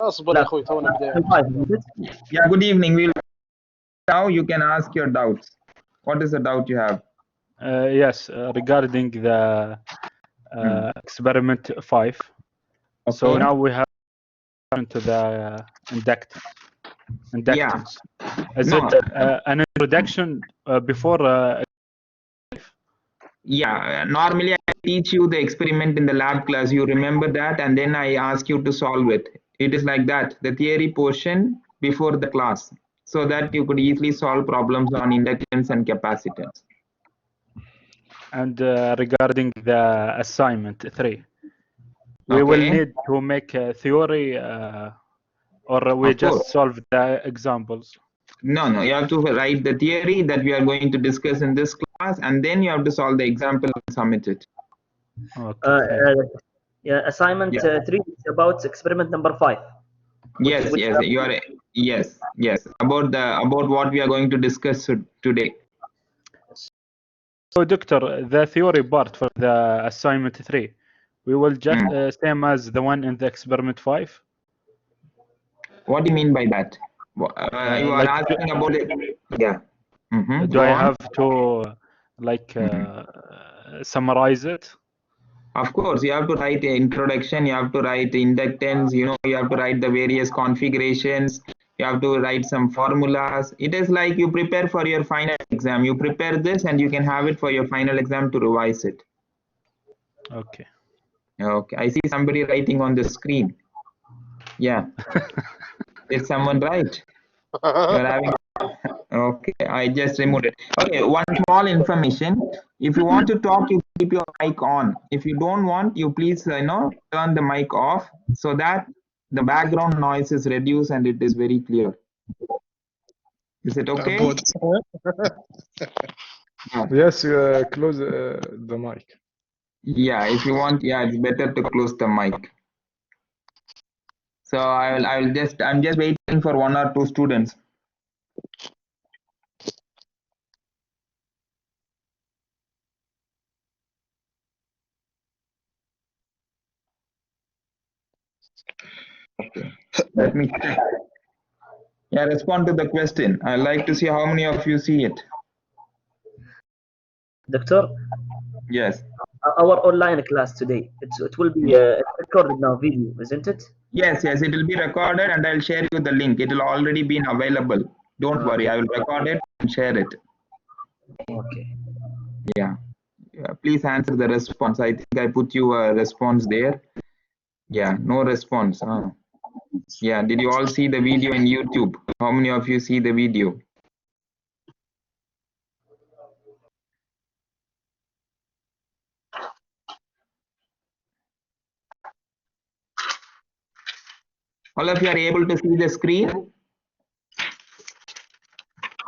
اصبر يا اخوي تونا بداية. Yeah, good evening. Now you can ask your doubts. What is the doubt you have? Yes, regarding the experiment 5. Okay. So now we have to the inductance. Is No. it an introduction before? Yeah, normally I teach you the experiment in the lab class. You remember that, and then I ask you to solve it. It is like that, the theory portion before the class, so that you could easily solve problems on inductance and capacitance. And regarding the assignment 3, we will need to make a theory, or we just solve the examples? No, you have to write the theory that we are going to discuss in this class, and then you have to solve the example and submit it. Okay. Yeah, assignment 3 is about experiment number 5. Yes, you are. Yes, about what we are going to discuss today. So, Doctor, the theory part for the assignment 3, we will just same as the one in the experiment 5. What do you mean by that? You are asking about it. Yeah. Do I have to summarize it? Of course, you have to write the introduction, you have to write the inductance, you have to write the various configurations, you have to write some formulas. It is like you prepare for your final exam. You prepare this and you can have it for your final exam to revise it. Okay. Okay, I see somebody writing on the screen. Yeah. Did someone write? You're having. Okay, I just removed it. Okay, one small information. If you want to talk, you keep your mic on. If you don't want, you please turn the mic off so that the background noise is reduced and it is very clear. Is it okay? Yes, close the mic. Yeah, if you want, it's better to close the mic. So I'm just waiting for 1 or 2 students. Okay, let me check. Yeah, respond to the question. I'd like to see how many of you see it. Doctor? Yes. Our online class today, it will be recorded now video, isn't it? Yes, it will be recorded and I'll share you the link. It will already been available. Don't worry, I will record it and share it. Okay. Yeah. Please answer the response. I think I put you a response there. Yeah, no response. Yeah, did you all see the video in YouTube? How many of you see the video? All of you are able to see the screen?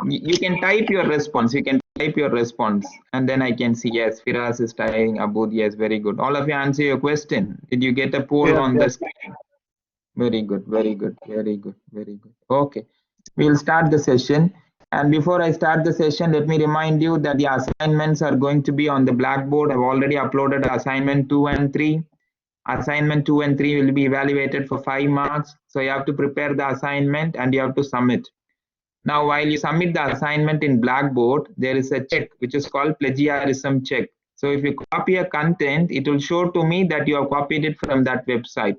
You can type your response. And then I can see, yes, Firas is typing, Abud, yes, very good. All of you answer your question. Did you get a poll on the screen? Very good. Okay, we'll start the session. And before I start the session, let me remind you that the assignments are going to be on the Blackboard. I've already uploaded assignment 2 and 3. Assignment 2 and 3 will be evaluated for 5 marks. So you have to prepare the assignment and you have to submit. Now, while you submit the assignment in Blackboard, there is a check which is called plagiarism check. So if you copy a content, it will show to me that you have copied it from that website.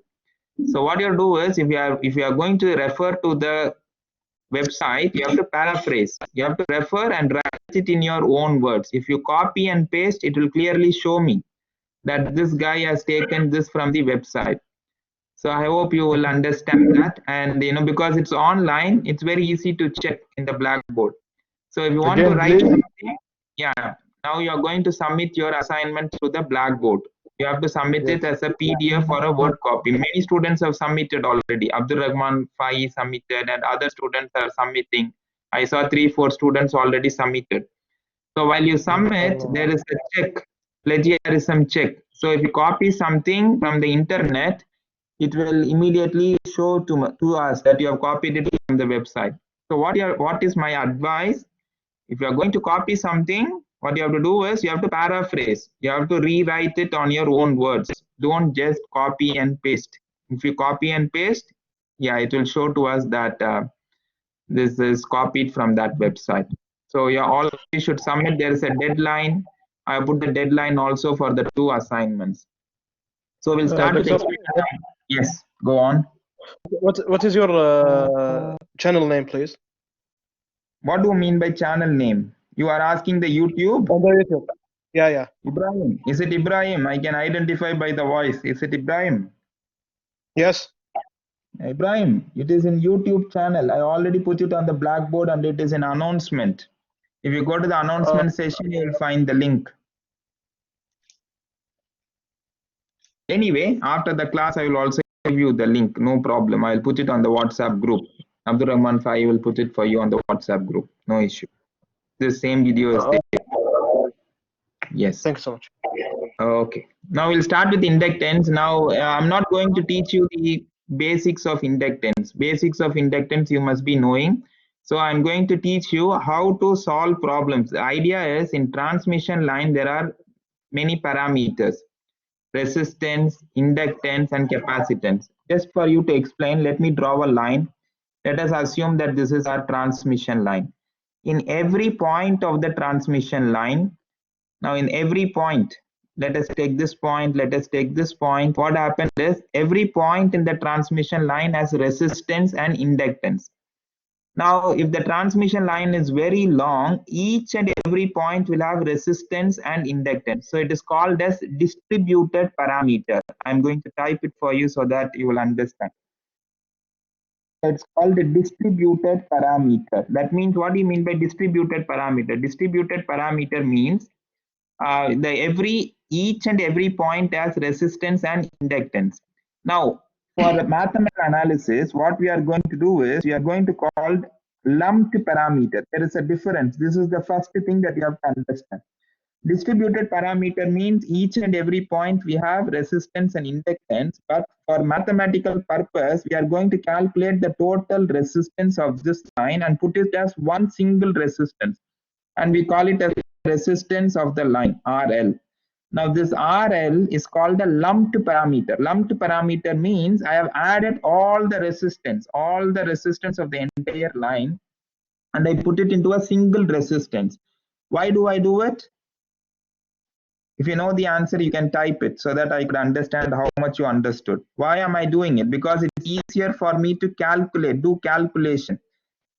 So what you do is, if you are going to refer to the website, you have to paraphrase. You have to refer and write it in your own words. If you copy and paste, it will clearly show me that this guy has taken this from the website. So I hope you will understand that. And because it's online, it's very easy to check in the Blackboard. So if you want to write something, now you are going to submit your assignment to the Blackboard. You have to submit it as a PDF or a Word copy. Many students have submitted already. Abdul Rahman Fai submitted and other students are submitting. I saw 3-4 students already submitted. So while you submit, there is a check, plagiarism check. So if you copy something from the internet, it will immediately show to us that you have copied it from the website. So what is my advice? If you are going to copy something, what you have to do is you have to paraphrase. You have to rewrite it on your own words. Don't just copy and paste. If you copy and paste, Yeah, it will show to us that this is copied from that website. So yeah, all you should submit. There is a deadline. I put the deadline also for the 2 assignments. So we'll start with yes, go on. What is your channel name, please? What do you mean by channel name? You are asking the YouTube? On the YouTube. Yeah. Ibrahim. Is it Ibrahim? I can identify by the voice. Is it Ibrahim? Yes. Ibrahim, it is in YouTube channel. I already put it on the blackboard and it is an announcement. If you go to the announcement session, you will find the link. Anyway, after the class, I will also give you the link. No problem. I'll put it on the WhatsApp group. Abdul Rahman Fai will put it for you on the WhatsApp group. No issue. This same video is there. Yes. Thanks so much. Okay. Now we'll start with inductance. Now I'm not going to teach you the basics of inductance. Basics of inductance you must be knowing. So I'm going to teach you how to solve problems. The idea is in transmission line there are many parameters: resistance, inductance, and capacitance. Just for you to explain, let me draw a line. Let us assume that this is our transmission line. In every point of the transmission line, now in every point, let us take this point, let us take this point. What happens is every point in the transmission line has resistance and inductance. Now, if the transmission line is very long, each and every point will have resistance and inductance. So it is called as distributed parameter. I'm going to type it for you so that you will understand. It's called a distributed parameter. That means, what do you mean by distributed parameter? Distributed parameter means each and every point has resistance and inductance. Now, for the mathematical analysis, what we are going to do is we are going to call lumped parameter. There is a difference. This is the first thing that you have to understand. Distributed parameter means each and every point we have resistance and inductance, but for mathematical purpose, we are going to calculate the total resistance of this line and put it as one single resistance. And we call it as resistance of the line, RL. Now this RL is called a lumped parameter. Lumped parameter means I have added all the resistance of the entire line and I put it into a single resistance. Why do I do it? If you know the answer, you can type it so that I could understand how much you understood. Why am I doing it? Because it's easier for me to do calculation.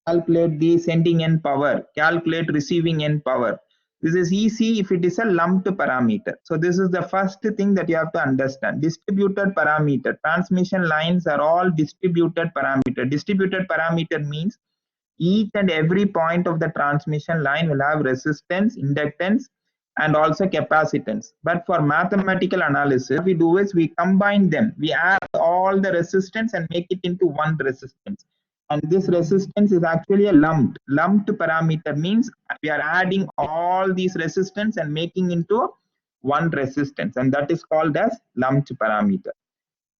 Calculate the sending end power, calculate receiving end power. This is easy if it is a lumped parameter. So this is the first thing that you have to understand. Distributed parameter. Transmission lines are all distributed parameter. Distributed parameter means each and every point of the transmission line will have resistance, inductance, and also capacitance. But for mathematical analysis, we do is we combine them. We add all the resistance and make it into one resistance. And this resistance is actually a lumped parameter, means we are adding all these resistance and making into one resistance, and that is called as lumped parameter.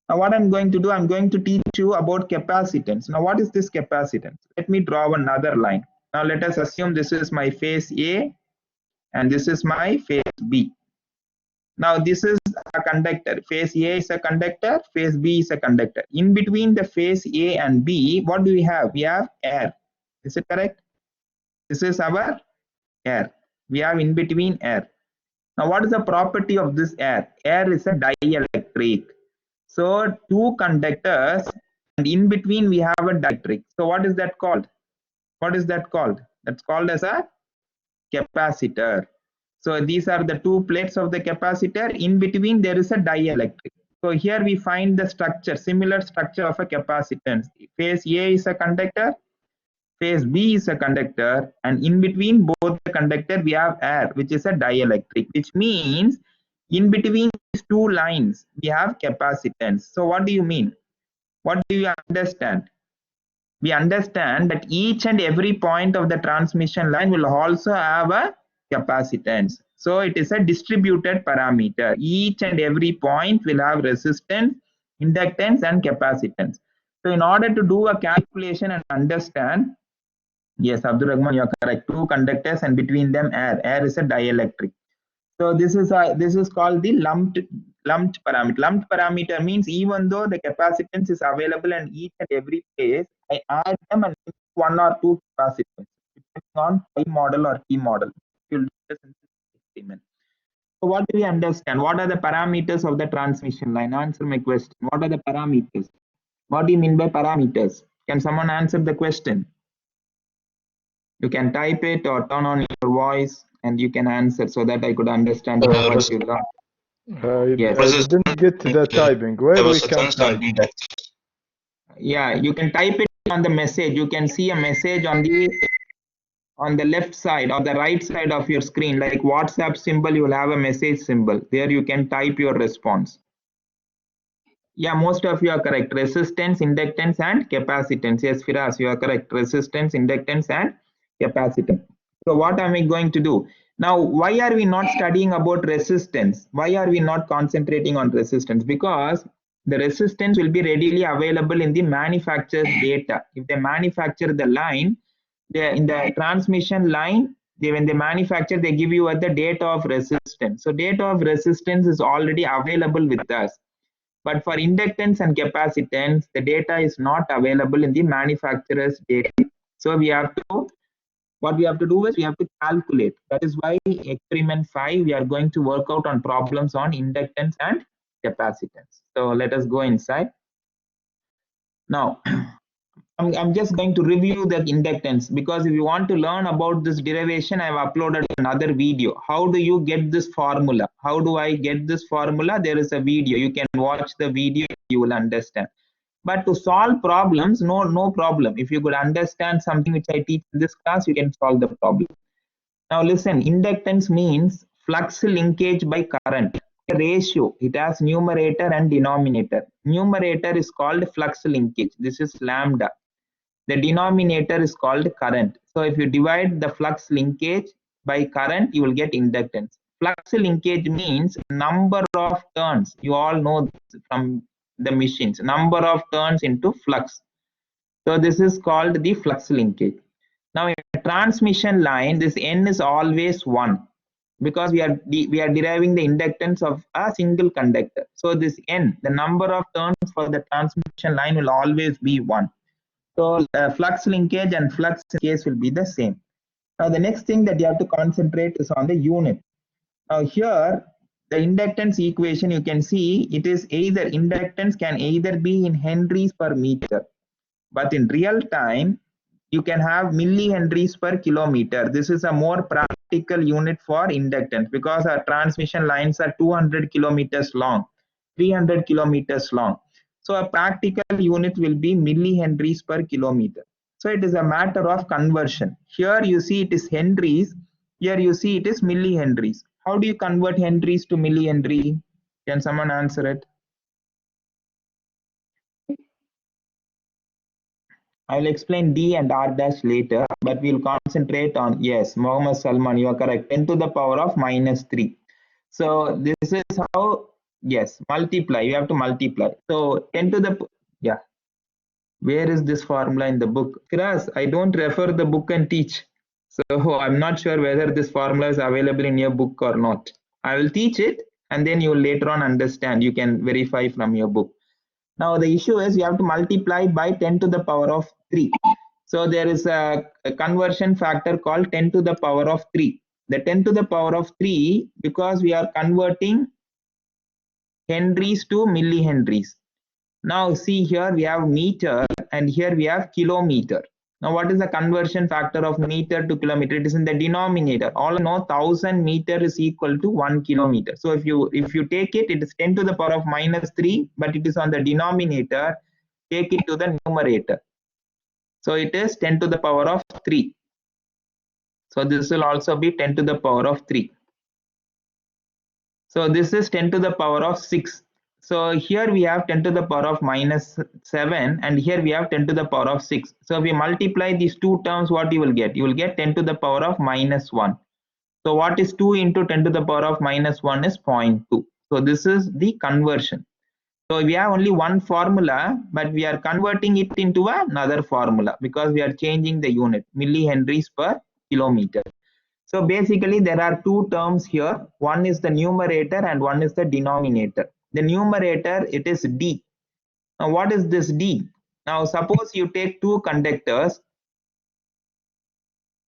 Now what I'm going to do, I'm going to teach you about capacitance. Now what is this capacitance? Let me draw another line. Now let us assume this is my phase A and this is my phase B. Now this is a conductor. Phase A is a conductor, phase B is a conductor. In between the phase A and B, what do we have? We have air. Is it correct? This is our air. We have in between air. Now what is the property of this air? Air is a dielectric. So two conductors and in between we have a dielectric. So what is that called? What is that called? That's called as a capacitor. So these are the two plates of the capacitor. In between there is a dielectric. So here we find the structure, similar structure of a capacitance. Phase A is a conductor, phase B is a conductor, and in between both the conductor we have air, which is a dielectric, which means in between these two lines we have capacitance. So what do you mean? What do you understand? We understand that each and every point of the transmission line will also have a capacitance. So it is a distributed parameter. Each and every point will have resistance, inductance, and capacitance. So in order to do a calculation and understand, yes, Abdul Rahman, you are correct. Two conductors and between them air. Air is a dielectric. So this is called the lumped lumped parameter. Lumped parameter means even though the capacitance is available in each and every place, I add them and make one or two capacitance depending on pi model or T model. You'll do the experiment. So what do we understand? What are the parameters of the transmission line? Answer my question. What are the parameters? What do you mean by parameters? Can someone answer the question? You can type it or turn on your voice and you can answer so that I could understand how much you learned. Yes. I didn't get the typing. Where we can type? Yeah, you can type it on the message. You can see a message on the left side or the right side of your screen, like WhatsApp symbol. You will have a message symbol. There you can type your response. Yeah, most of you are correct. Resistance, inductance, and capacitance. Yes, Firas, you are correct. Resistance, inductance, and capacitance. So what am I going to do? Now, why are we not studying about resistance? Why are we not concentrating on resistance? Because the resistance will be readily available in the manufacturer's data. If they manufacture the line, in the transmission line, when they manufacture, they give you the data of resistance. So data of resistance is already available with us. But for inductance and capacitance, the data is not available in the manufacturer's data. So what we have to do is we have to calculate. That is why experiment 5, we are going to work out on problems on inductance and capacitance. So let us go inside. Now, I'm just going to review the inductance, because if you want to learn about this derivation, I have uploaded another video. How do you get this formula? How do I get this formula? There is a video. You can watch the video, you will understand. But to solve problems, no problem. If you could understand something which I teach in this class, you can solve the problem. Now listen, inductance means flux linkage by current. A ratio, it has numerator and denominator. Numerator is called flux linkage. This is lambda. The denominator is called current. So if you divide the flux linkage by current, you will get inductance. Flux linkage means number of turns. You all know this from the machines. Number of turns into flux. So this is called the flux linkage. Now in a transmission line, this N is always 1, because we are deriving the inductance of a single conductor. So this N, the number of turns for the transmission line, will always be 1. So flux linkage and flux case will be the same. Now the next thing that you have to concentrate is on the unit. Now here, the inductance equation, you can see it is either, inductance can either be in henries per meter, but in real time, you can have millihenries per kilometer. This is a more practical unit for inductance, because our transmission lines are 200 kilometers long, 300 kilometers long. So a practical unit will be millihenries per kilometer. So it is a matter of conversion. Here you see it is henries. Here you see it is millihenries. How do you convert henries to millihenry? Can someone answer it? I will explain D and R dash later, but we'll concentrate on, yes, Mohammed Salman, you are correct, 10 to the power of minus 3. So this is how, yes, multiply, you have to multiply. So 10 to the, yeah. Where is this formula in the book? Firas, I don't refer the book and teach. So I'm not sure whether this formula is available in your book or not. I will teach it and then you will later on understand. You can verify from your book. Now the issue is you have to multiply by 10 to the power of 3. So there is a conversion factor called 10 to the power of 3. The 10 to the power of 3, because we are converting henries to millihenries. Now see, here we have meter and here we have kilometer. Now what is the conversion factor of meter to kilometer? It is in the denominator. All know 1000 meter is equal to 1 kilometer. So if you take it, it is 10 to the power of minus 3, but it is on the denominator. Take it to the numerator. So it is 10 to the power of 3. So this will also be 10 to the power of 3. So this is 10 to the power of 6. So here we have 10 to the power of minus 7 and here we have 10 to the power of 6. So if we multiply these two terms, what you will get? You will get 10 to the power of minus 1. So what is 2 into 10 to the power of minus 1 is 0.2. So this is the conversion. So we have only one formula, but we are converting it into another formula because we are changing the unit, millihenries per kilometer. So basically there are two terms here. One is the numerator and one is the denominator. The numerator, it is D. Now what is this D? Now suppose you take two conductors.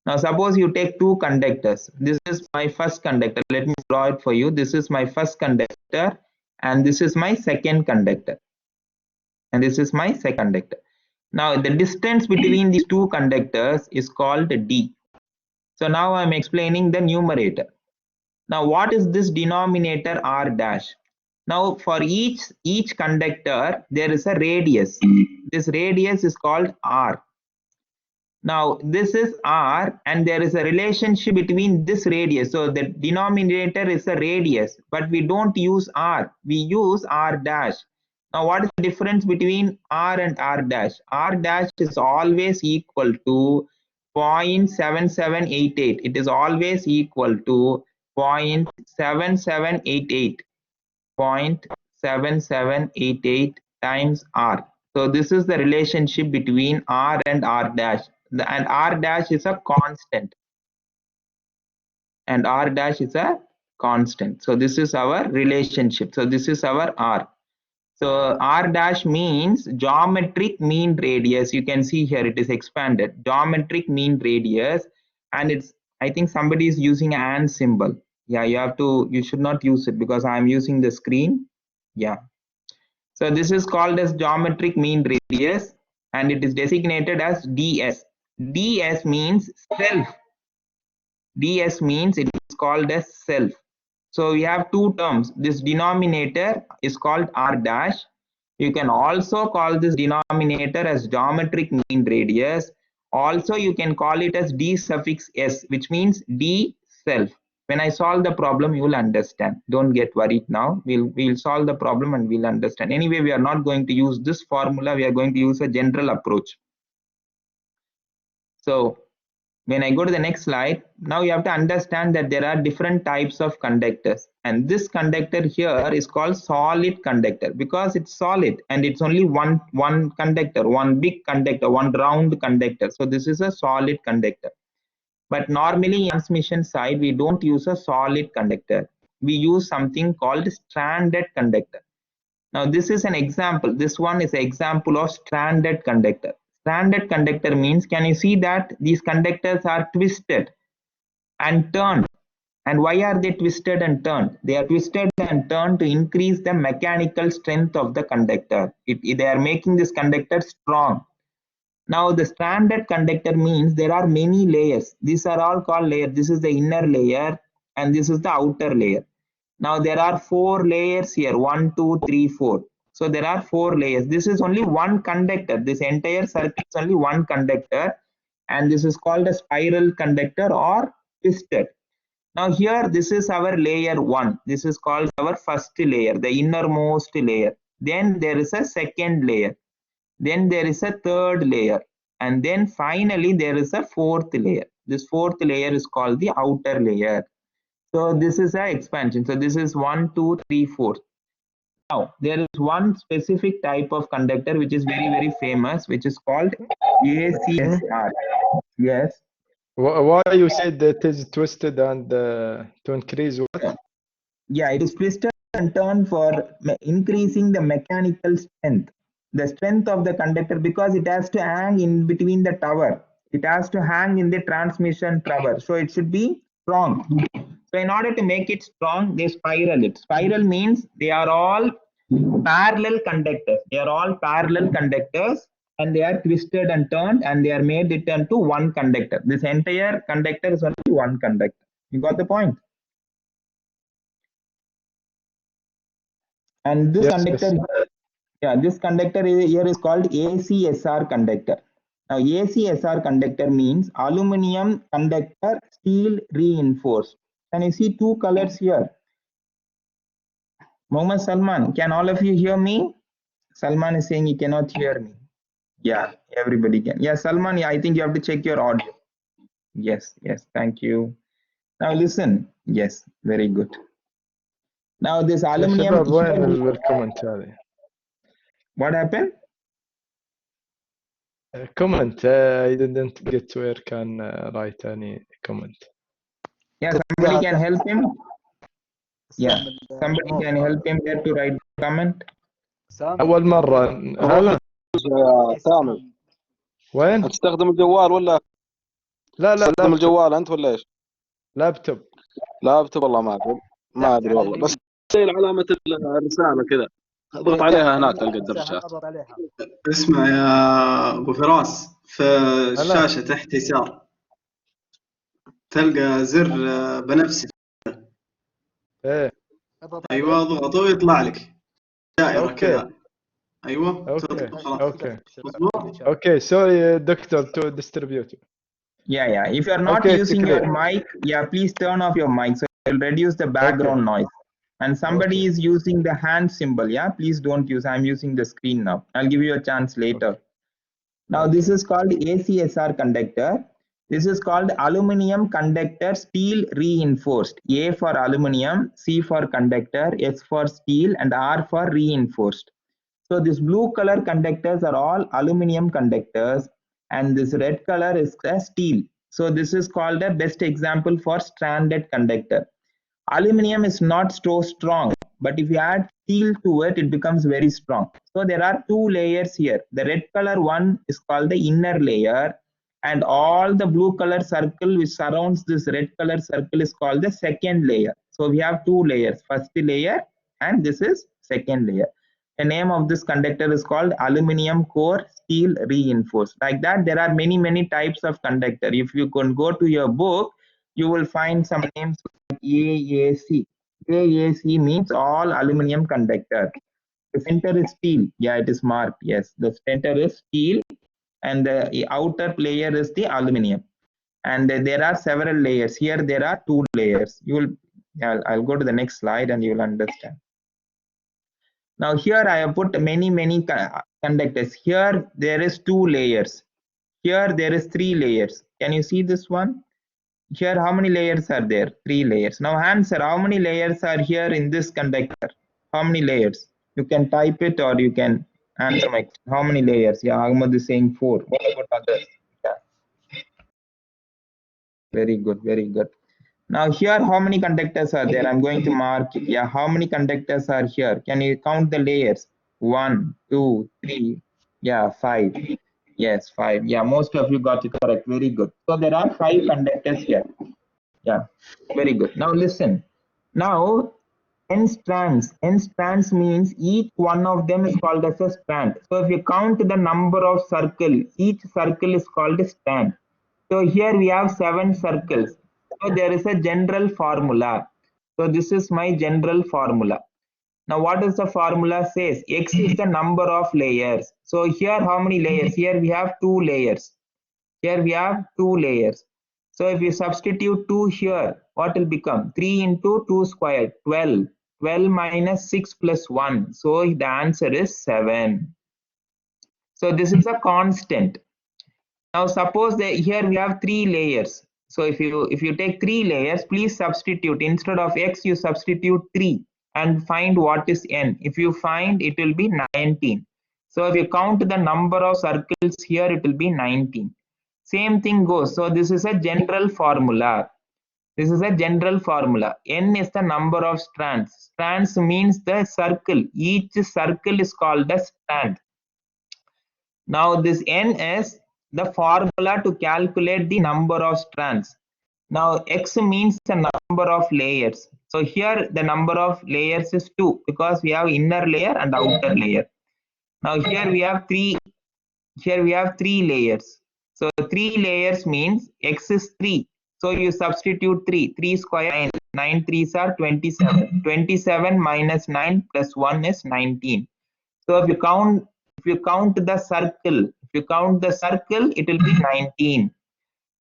Now suppose you take two conductors. This is my first conductor. Let me draw it for you. This is my first conductor and this is my second conductor. And this is my second conductor. Now the distance between these two conductors is called D. So now I am explaining the numerator. Now what is this denominator R dash? Now for each conductor there is a radius. This radius is called R. Now this is R and there is a relationship between this radius. So the denominator is a radius, but we don't use R, we use R dash. Now what is the difference between R and R dash? R dash is always equal to 0.7788. It is always equal to 0.7788. 0.7788 times R. So this is the relationship between R and R dash. And R dash is a constant. And R dash is a constant. So this is our relationship. So this is our R. So R dash means geometric mean radius. You can see here it is expanded. Geometric mean radius. And it's, I think somebody is using an and symbol. Yeah, you should not use it because I'm using the screen. Yeah. So this is called as geometric mean radius and it is designated as DS. DS means self. DS means it is called as self. So we have two terms. This denominator is called R dash. You can also call this denominator as geometric mean radius. Also you can call it as D suffix S, which means D self. When I solve the problem, you will understand. Don't get worried now. We'll solve the problem and we'll understand. Anyway, we are not going to use this formula. We are going to use a general approach. So when I go to the next slide, now you have to understand that there are different types of conductors. And this conductor here is called solid conductor because it's solid and it's only one conductor, one big conductor, one round conductor. So this is a solid conductor. But normally in transmission side, we don't use a solid conductor. We use something called stranded conductor. Now this is an example. This one is an example of stranded conductor. Stranded conductor means, can you see that these conductors are twisted and turned? And why are they twisted and turned? They are twisted and turned to increase the mechanical strength of the conductor. They are making this conductor strong. Now the stranded conductor means there are many layers. These are all called layers. This is the inner layer and this is the outer layer. Now there are 4 layers here, 1, 2, 3, 4. So there are 4 layers. This is only one conductor. This entire circuit is only one conductor and this is called a spiral conductor or twisted. Now here this is our layer 1. This is called our first layer, the innermost layer. Then there is a second layer. Then there is a third layer and then finally there is a 4th layer. This 4th layer is called the outer layer. So this is an expansion. So this is 1, 2, 3, 4. Now there is one specific type of conductor which is very, very famous, which is called ACSR. Yes. Why you said that it is twisted and to increase what? Yeah, it is twisted and turned for increasing the mechanical strength. The strength of the conductor, because it has to hang in between the tower. It has to hang in the transmission tower. So it should be strong. So in order to make it strong, they spiral it. Spiral means they are all parallel conductors. They are all parallel conductors and they are twisted and turned and they are made it into one conductor. This entire conductor is only one conductor. You got the point? And this conductor, yeah, this conductor here is called ACSR conductor. Now ACSR conductor means aluminum conductor steel reinforced. Can you see 2 colors here? Mohammed Salman, can all of you hear me? Salman is saying he cannot hear me. Yeah, everybody can. Yeah, Salman, yeah, I think you have to check your audio. Yes, thank you. Now listen. Yes, very good. Now this aluminum. What happened? Comment. I didn't get where can write any comment. Yeah, somebody can help him. Yeah, somebody can help him there to write comment? اول مره هلا يا سامي وين؟ تستخدم الجوال ولا لا تستخدم لابتوب الجوال انت ولا ايش؟ لابتوب. لابتوب والله ما ادري والله، بس زي علامة الرسالة كذا اضغط عليها هناك تلقى الدرجات. اسمع يا ابو فراس، في هلا الشاشة تحت يسار تلقى زر بنفسي. ايه ايوه اضغطه ويطلع لك دائرة اوكي كذا. ايوه اوكي خلاص اوكي مظبوط. اوكي sorry doctor to distribute. Yeah. If you're not Okay, it's using your clear. mic, yeah, please turn off your mic so it'll reduce the background noise. And somebody Okay. is using the hand symbol, yeah, please don't use. I'm using the screen now. I'll give you a chance later. Now this is called ACSR conductor. This is called aluminum conductor steel reinforced. A for aluminum, C for conductor, S for steel, and R for reinforced. So these blue color conductors are all aluminum conductors, and this red color is a steel. So this is called a best example for stranded conductor. Aluminum is not so strong, but if you add steel to it, it becomes very strong. So there are two layers here. The red color one is called the inner layer, and all the blue color circle which surrounds this red color circle is called the second layer. So we have two layers, first layer and this is second layer. The name of this conductor is called aluminum core steel reinforced. Like that, there are many types of conductor. If you can go to your book, you will find some names like AAC. AAC means all aluminum conductor. The center is steel. Yeah, it is marked. Yes, the center is steel and the outer layer is the aluminum. And there are several layers. Here there are two layers. I'll go to the next slide and you will understand. Now here I have put many conductors. Here there is two layers. Here there is three layers. Can you see this one? Here how many layers are there? Three layers. Now answer, how many layers are here in this conductor? How many layers? You can type it or you can answer my question. How many layers? Yeah, Ahmad is saying 4. What about others? Yeah. Very good, very good. Now here how many conductors are there? I'm going to mark it. Yeah, how many conductors are here? Can you count the layers? 1, 2, 3. Yeah, 5. Yes, 5. Yeah, most of you got it correct. Very good. So there are 5 conductors here. Yeah, very good. Now listen. Now n strands. N strands means each one of them is called as a strand. So if you count the number of circles, each circle is called a strand. So here we have 7 circles. So there is a general formula. So this is my general formula. Now what does the formula says? X is the number of layers. So here how many layers? Here we have 2 layers. Here we have 2 layers. So if you substitute 2 here, what will become? 3 into 2 squared, 12. 12 minus 6 plus 1. So the answer is 7. So this is a constant. Now suppose that here we have 3 layers. So if you take 3 layers, please substitute. Instead of x, you substitute 3 and find what is n. If you find, it will be 19. So if you count the number of circles here, it will be 19. Same thing goes. So this is a general formula. This is a general formula. N is the number of strands. Strands means the circle. Each circle is called a strand. Now this n is the formula to calculate the number of strands. Now x means the number of layers. So here the number of layers is 2 because we have inner layer and outer layer. Now here we have 3. Here we have 3 layers. So 3 layers means x is 3. So you substitute 3. 3 square 9. 9 3s are 27. 27 minus 9 plus 1 is 19. So if you count the circle, it will be 19.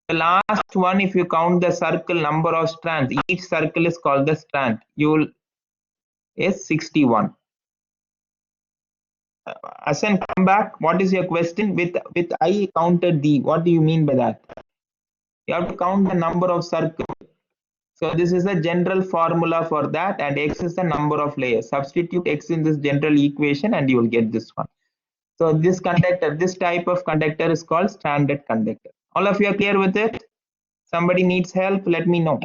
The last one, if you count the circle number of strands, each circle is called the strand. Is 61. Asan, come back. What is your question? With I counted the. What do you mean by that? You have to count the number of circles. So this is a general formula for that, and x is the number of layers. Substitute x in this general equation, and you will get this one. So this conductor, this type of conductor is called standard conductor. All of you are clear with it? Somebody needs help? Let me know.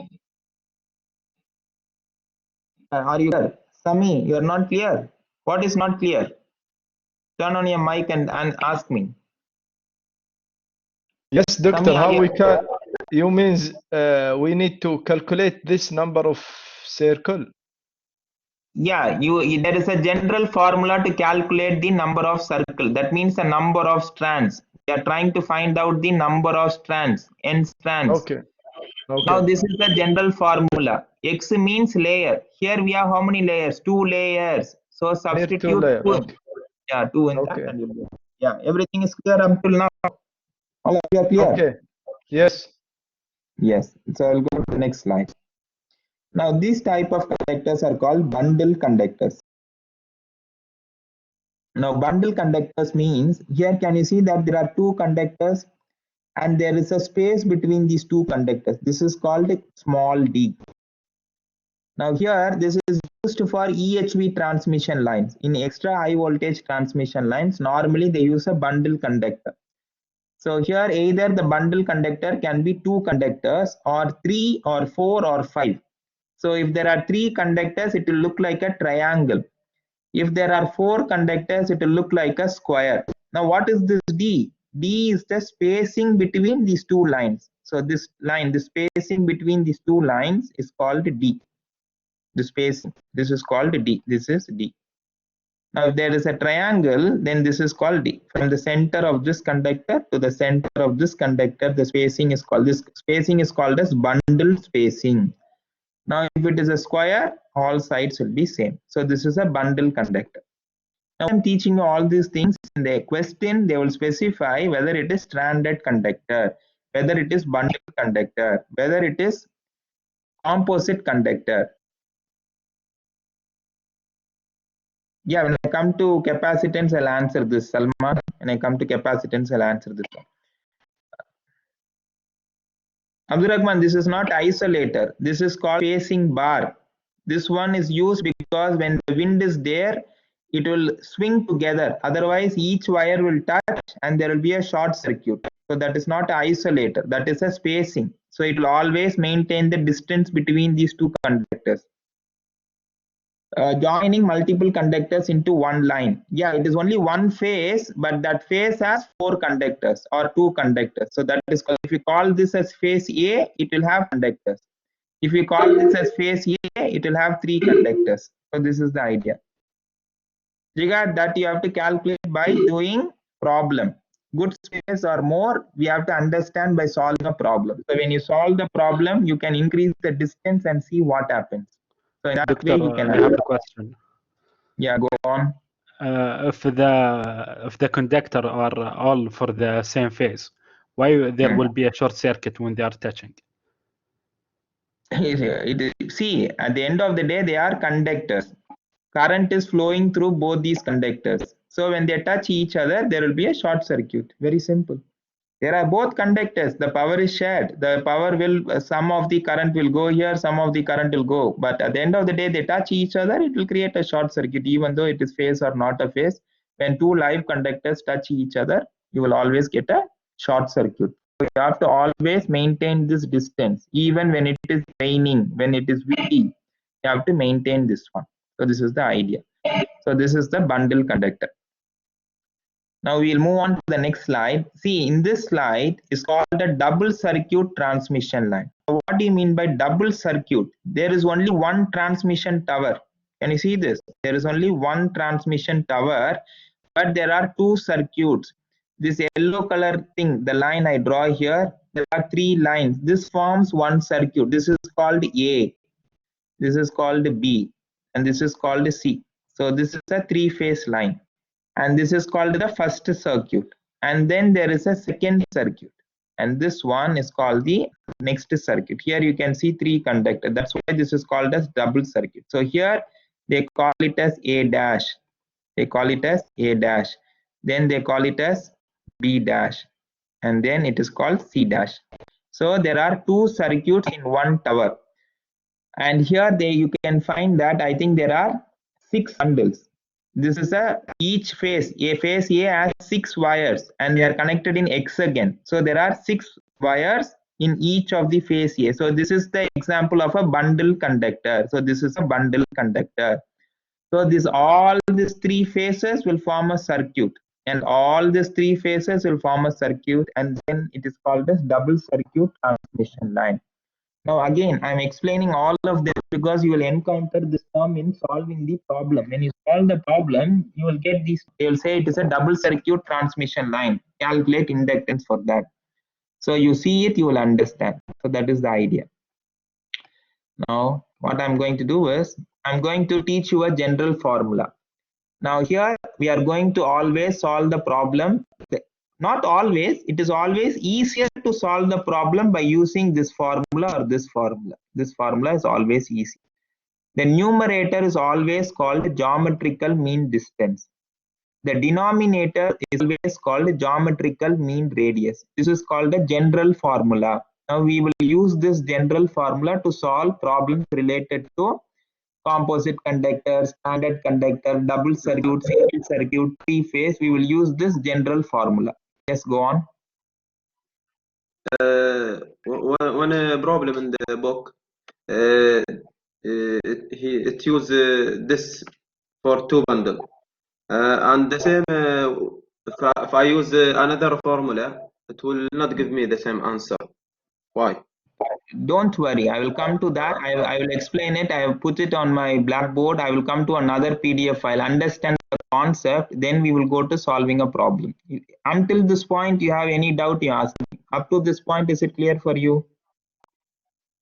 Are you clear? Sami, you are not clear? What is not clear? Turn on your mic and ask me. Yes, doctor, how we can, you means we need to calculate this number of circle? Yeah, there is a general formula to calculate the number of circle. That means the number of strands. We are trying to find out the number of strands, n strands. Okay. Now this is the general formula. X means layer. Here we have how many layers? 2 layers. So substitute 2. Okay. Yeah, 2 in Okay. that. And yeah, everything is clear until now. All of you are clear? Okay. Yes. Yes. So I'll go to the next slide. Now these type of conductors are called bundle conductors. Now bundle conductors means, here can you see that there are 2 conductors and there is a space between these 2 conductors. This is called small d. Now here this is used for EHV transmission lines. In extra high voltage transmission lines, normally they use a bundle conductor. So here either the bundle conductor can be 2 conductors or 3 or 4 or 5. So if there are 3 conductors, it will look like a triangle. If there are 4 conductors, it will look like a square. Now what is this D? D is the spacing between these 2 lines. So this line, the spacing between these 2 lines is called D. The spacing, this is called D. This is D. Now if there is a triangle, then this is called D. From the center of this conductor to the center of this conductor, the spacing is called, this spacing is called as bundle spacing. Now if it is a square, all sides will be same. So this is a bundle conductor. Now I'm teaching you all these things. In the question, they will specify whether it is stranded conductor, whether it is bundle conductor, whether it is composite conductor. Yeah, when I come to capacitance, I'll answer this, Salman. When I come to capacitance, I'll answer this one. Abdul Rahman, this is not isolator. This is called spacing bar. This one is used because when the wind is there, it will swing together. Otherwise, each wire will touch and there will be a short circuit. So that is not an isolator. That is a spacing. So it will always maintain the distance between these 2 conductors. Joining multiple conductors into one line. Yeah, it is only one phase, but that phase has 4 conductors or 2 conductors. So that is called, if you call this as phase A, it will have conductors. If you call this as phase A, it will have 3 conductors. So this is the idea. Regard that you have to calculate by doing problem. Good space or more, we have to understand by solving a problem. So when you solve the problem, you can increase the distance and see what happens. So in that Doctor, way you can. I have a question. Yeah, go on. If the conductor are all for the same phase, why there will be a short circuit when they are touching? See, at the end of the day, they are conductors. Current is flowing through both these conductors. So when they touch each other, there will be a short circuit. Very simple. There are both conductors. The power is shared. The power will, some of the current will go here, some of the current will go. But at the end of the day, they touch each other, it will create a short circuit, even though it is phase or not a phase. When 2 live conductors touch each other, you will always get a short circuit. So you have to always maintain this distance, even when it is raining, when it is windy, you have to maintain this one. So this is the idea. So this is the bundle conductor. Now we'll move on to the next slide. See, in this slide is called a double circuit transmission line. What do you mean by double circuit? There is only one transmission tower. Can you see this? There is only one transmission tower, but there are 2 circuits. This yellow color thing, the line I draw here, there are 3 lines. This forms one circuit. This is called A. This is called B. And this is called C. So this is a 3-phase line. And this is called the first circuit, and then there is a second circuit, and this one is called the next circuit. Here you can see 3 conductors. That's why this is called as double circuit. So here they call it as A dash, they call it as A dash, then they call it as B dash, and then it is called C dash. So there are 2 circuits in one tower, and here you can find that I think there are 6 bundles. This is each phase. A phase A has 6 wires and they are connected in hexagon. So there are 6 wires in each of the phase A. So this is the example of a bundle conductor. So this is a bundle conductor. So all these three phases will form a circuit, and all these three phases will form a circuit, and then it is called as double circuit transmission line. Now again, I'm explaining all of this because you will encounter this term in solving the problem. When you solve the problem, you will get these. They will say it is a double circuit transmission line. Calculate inductance for that. So you see it, you will understand. So that is the idea. Now what I'm going to do is I'm going to teach you a general formula. Now here we are going to always solve the problem. Not always, it is always easier to solve the problem by using this formula or this formula. This formula is always easy. The numerator is always called geometrical mean distance. The denominator is always called geometrical mean radius. This is called a general formula. Now we will use this general formula to solve problems related to composite conductor, standard conductor, double circuit, single circuit, three-phase. We will use this general formula. Yes, go on. One problem in the book, it use this for two bundle, and the same. If I use another formula, it will not give me the same answer. Why? Don't worry, I will come to that. I will explain it. I have put it on my blackboard. I will come to another PDF file, understand the concept, then we will go to solving a problem. Until this point, you have any doubt, you ask me. Up to this point, is it clear for you?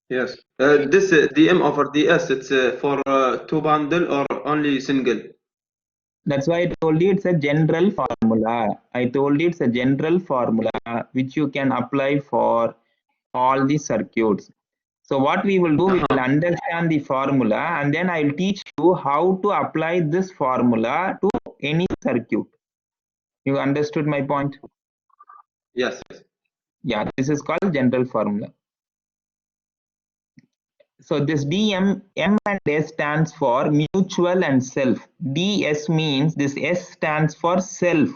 Yes. This dm over ds, it's for two bundle or only single? That's why I told you it's a general formula. I told you it's a general formula which you can apply for all the circuits. So what we will do, we will understand the formula and then I will teach you how to apply this formula to any circuit. You understood my point? Yes. Yeah, this is called general formula. So this DM, M and S stands for mutual and self. DS means this S stands for self.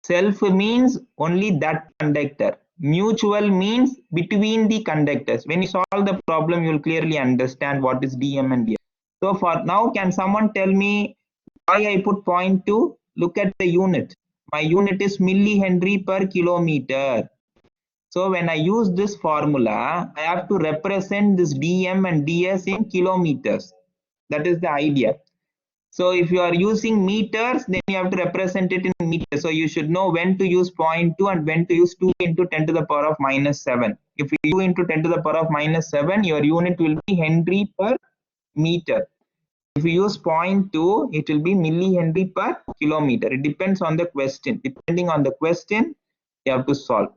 Self means only that conductor. Mutual means between the conductors. When you solve the problem, you will clearly understand what is DM and DS. So for now, can someone tell me why I put 0.2? Look at the unit. My unit is millihenry per kilometer. So when I use this formula, I have to represent this DM and DS in kilometers. That is the idea. So if you are using meters, then you have to represent it in meters. So you should know when to use 0.2 and when to use 2 into 10 to the power of minus 7. If you 2 into 10 to the power of minus 7, your unit will be Henry per meter. If you use 0.2, it will be millihenry per kilometer. It depends on the question. Depending on the question, you have to solve.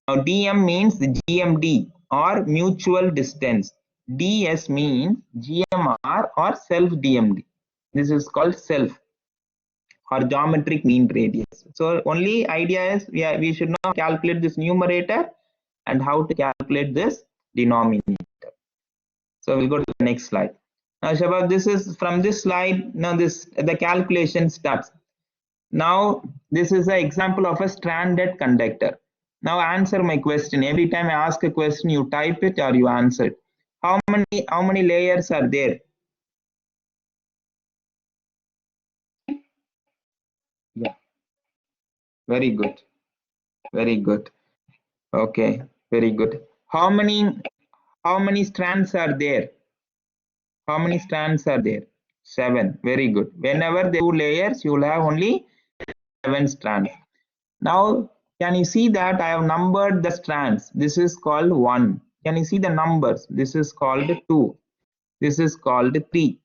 Now DM means the GMD or mutual distance. DS means GMR or self DMD. This is called self or geometric mean radius. So only idea is we should now calculate this numerator and how to calculate this denominator. So we'll go to the next slide. Now Shabab, this is from this slide. Now the calculation starts. Now this is an example of a stranded conductor. Now answer my question. Every time I ask a question, you type it or you answer it. How many layers are there? Yeah. Very good. Very good. Okay. Very good. How many strands are there? How many strands are there? 7. Very good. Whenever there are 2 layers, you will have only 7 strands. Now, can you see that I have numbered the strands? This is called 1. Can you see the numbers? This is called 2. This is called 3.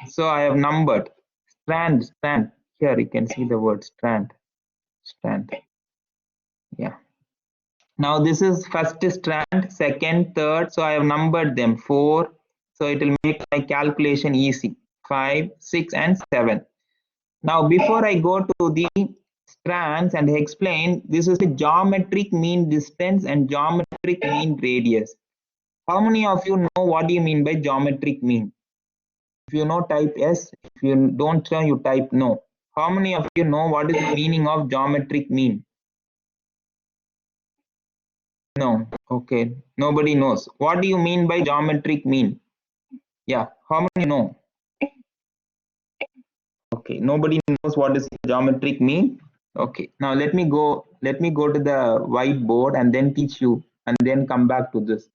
So I have numbered strand. Here you can see the word strand. Yeah. Now this is first strand, second, third. So I have numbered them 4. So it will make my calculation easy. 5, 6, and 7. Now before I go to the strands and explain, this is the geometric mean distance and geometric mean radius. How many of you know what do you mean by geometric mean? If you know, type yes. If you don't know, you type no. How many of you know what is the meaning of geometric mean? No. Okay. Nobody knows. What do you mean by geometric mean? Yeah. How many know? Okay, nobody knows what is geometric mean. Okay, now let me go to the whiteboard and then teach you and then come back to this.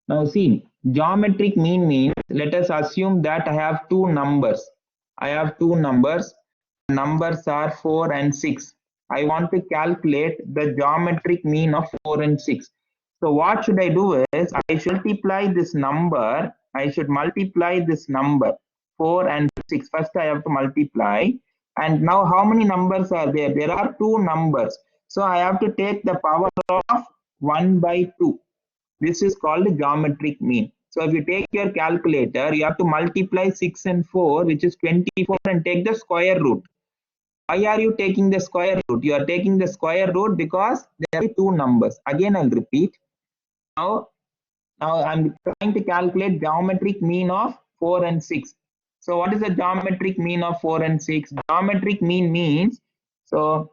Now see, geometric mean means, let us assume that I have two numbers. Numbers are 4 and 6. I want to calculate the geometric mean of 4 and 6. So what should I do is, I should multiply this number 4 and 6. First I have to multiply, and now how many numbers are there? There are two numbers. So I have to take the power of 1 by 2. This is called geometric mean. So if you take your calculator, you have to multiply 6 and 4, which is 24, and take the square root. Why are you taking the square root? You are taking the square root because there are two numbers. Again, I'll repeat. Now I'm trying to calculate geometric mean of 4 and 6. So what is the geometric mean of 4 and 6? Geometric mean means, so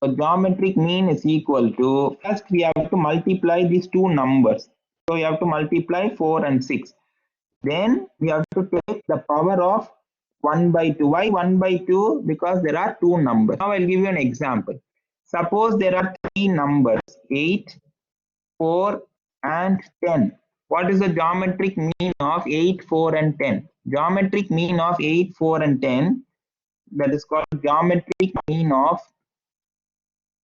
geometric mean is equal to, first we have to multiply these two numbers. So we have to multiply 4 and 6. Then we have to take the power of 1 by 2. Why 1 by 2? Because there are two numbers. Now I'll give you an example. Suppose there are three numbers, 8, 4 and 10. What is the geometric mean of 8, 4 and 10? Geometric mean of 8, 4 and 10, that is called geometric mean of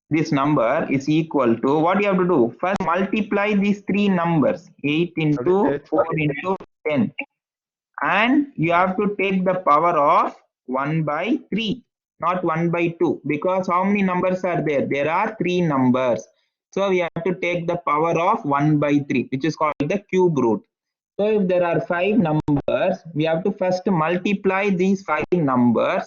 this number, is equal to, what you have to do? First multiply these three numbers, 8 into 4 into 10. And you have to take the power of 1 by 3, not 1 by 2, because how many numbers are there? There are three numbers. So we have to take the power of 1 by 3, which is called the cube root. So if there are 5 numbers, we have to first multiply these 5 numbers,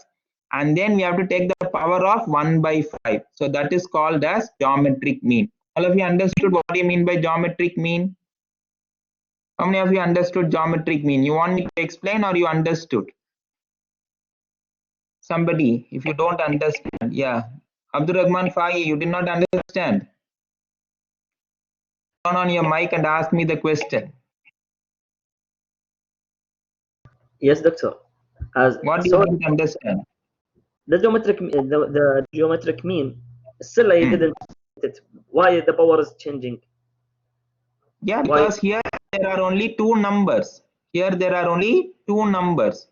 and then we have to take the power of 1 by 5. So that is called as geometric mean. All of you understood what do you mean by geometric mean? How many of you understood geometric mean? You want me to explain or you understood? Somebody, if you don't understand, yeah. Abdul Rahman Fai, you did not understand. Turn on your mic and ask me the question. Yes, doctor. What do you don't understand? The geometric mean, still I didn't get it. Why the power is changing? Yeah, because here there are only two numbers. Here there are only two numbers.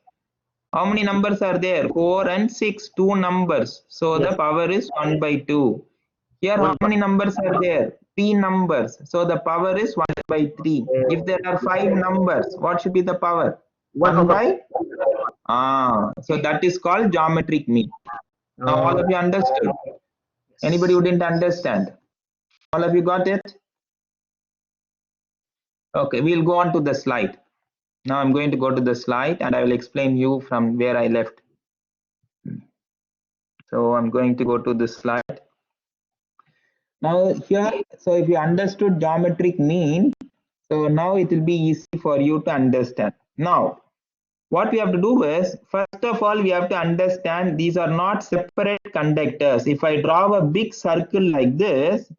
How many numbers are there? 4 and 6, two numbers. So Yes. the power is 1 by 2. Here how many numbers are there? 3 numbers. So the power is 1 by 3. If there are 5 numbers, what should be the power? 1 by? So that is called geometric mean. Now all of you understood? Anybody who didn't understand? All of you got it? Okay, we'll go on to the slide. Now I'm going to go to the slide and I will explain you from where I left. So I'm going to go to the slide. Now here, so if you understood geometric mean, so now it will be easy for you to understand. Now, what we have to do is, first of all, we have to understand these are not separate conductors. If I draw a big circle like this,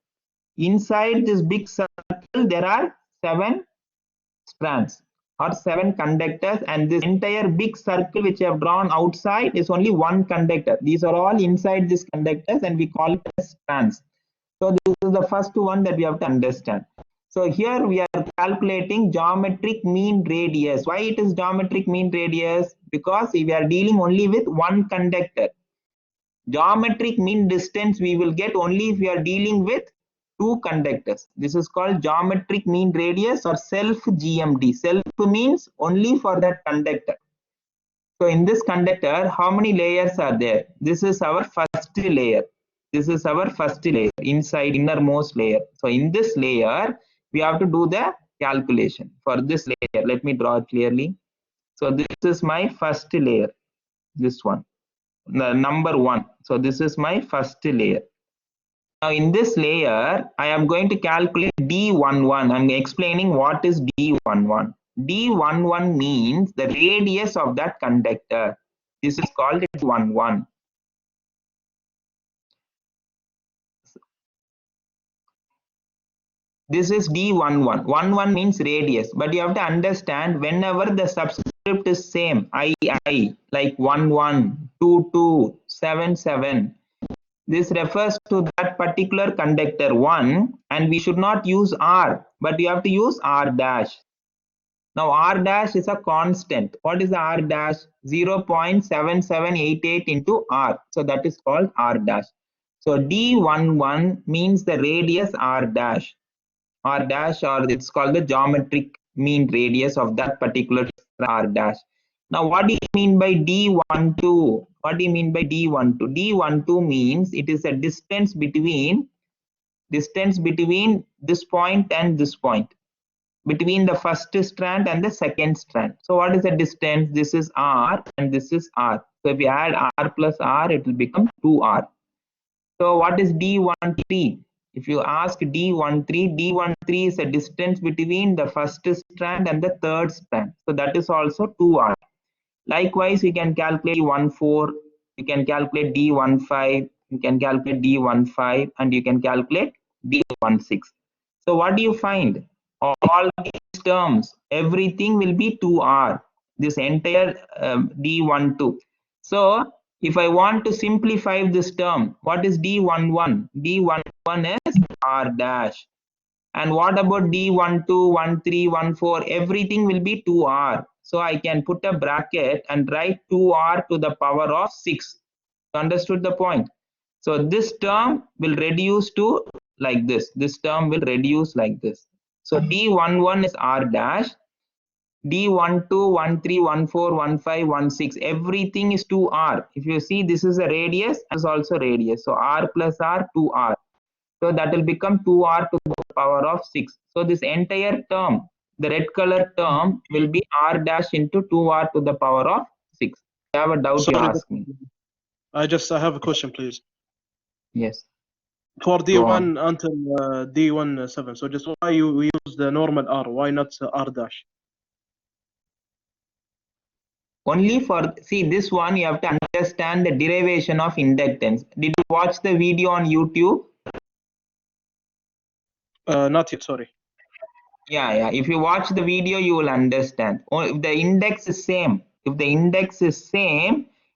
inside this big circle, there are 7 strands or 7 conductors, and this entire big circle which I have drawn outside is only one conductor. These are all inside these conductors and we call it as strands. So this is the first one that we have to understand. So here we are calculating geometric mean radius. Why it is geometric mean radius? Because we are dealing only with one conductor. Geometric mean distance we will get only if we are dealing with 2 conductors. This is called geometric mean radius or self GMD. Self means only for that conductor. So in this conductor, how many layers are there? This is our first layer. This is our first layer, inside innermost layer. So in this layer, we have to do the calculation for this layer. Let me draw it clearly. So this is my first layer, this one, the number 1. So this is my first layer. Now in this layer, I am going to calculate D11. I'm explaining what is D11. D11 means the radius of that conductor. This is called D11. This is D11. 11 means radius, but you have to understand whenever the subscript script is same, II, like 1, 1, 2, 2, 7, 7. This refers to that particular conductor 1, and we should not use R, but you have to use R dash. Now R dash is a constant. What is the R dash? 0.7788 into R. So that is called R dash. So D11 means the radius R dash. R dash, or it's called the geometric mean radius of that particular R dash. Now what do you mean by D12? What do you mean by D12? D12 means it is a distance between this point and this point, between the first strand and the second strand. So what is the distance? This is R and this is R. So if we add R plus R, it will become 2R. So what is D13? If you ask D13, D13 is a distance between the first strand and the third strand. So that is also 2R. Likewise, you can calculate D14, you can calculate D15, you can calculate D15, and you can calculate D16. So what do you find? All these terms, everything will be 2R, this entire D12. So if I want to simplify this term, what is D11? D11 is R dash. And what about D12, 13, 14? Everything will be 2R. So I can put a bracket and write 2R to the power of 6. Understood the point? So this term will reduce to like this. This term will reduce like this. So D11 is R dash. D12, 13, 14, 16, everything is 2R. If you see, this is a radius, and is also radius. So R plus R, 2R. So that will become 2R to the power of 6. So this entire term, the red color term, will be R dash into 2R to the power of 6. If you have a doubt, you ask me. I have a question, please. Yes. For D1 until D17, so just why you use the normal R? Why not R dash? Only for, see, this one you have to understand the derivation of inductance. Did you watch the video on YouTube? Not yet, sorry. Yeah. If you watch the video, you will understand. Or if the index is same,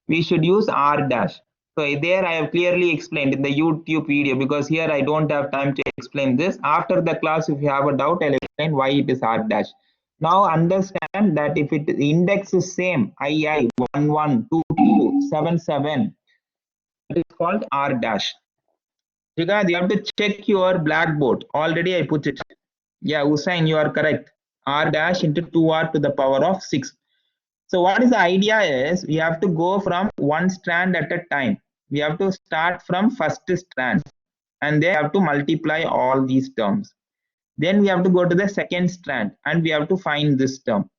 we should use R dash. So there I have clearly explained in the YouTube video, because here I don't have time to explain this. After the class, if you have a doubt, I'll explain why it is R dash. Now understand that if the index is same, II 11, 22, 77, it is called R dash. You have to check your blackboard. Already I put it. Yeah, Usain, you are correct. R dash into 2R to the power of 6. So what is the idea is, we have to go from one strand at a time. We have to start from first strand, and they have to multiply all these terms. Then we have to go to the second strand and we have to find this term.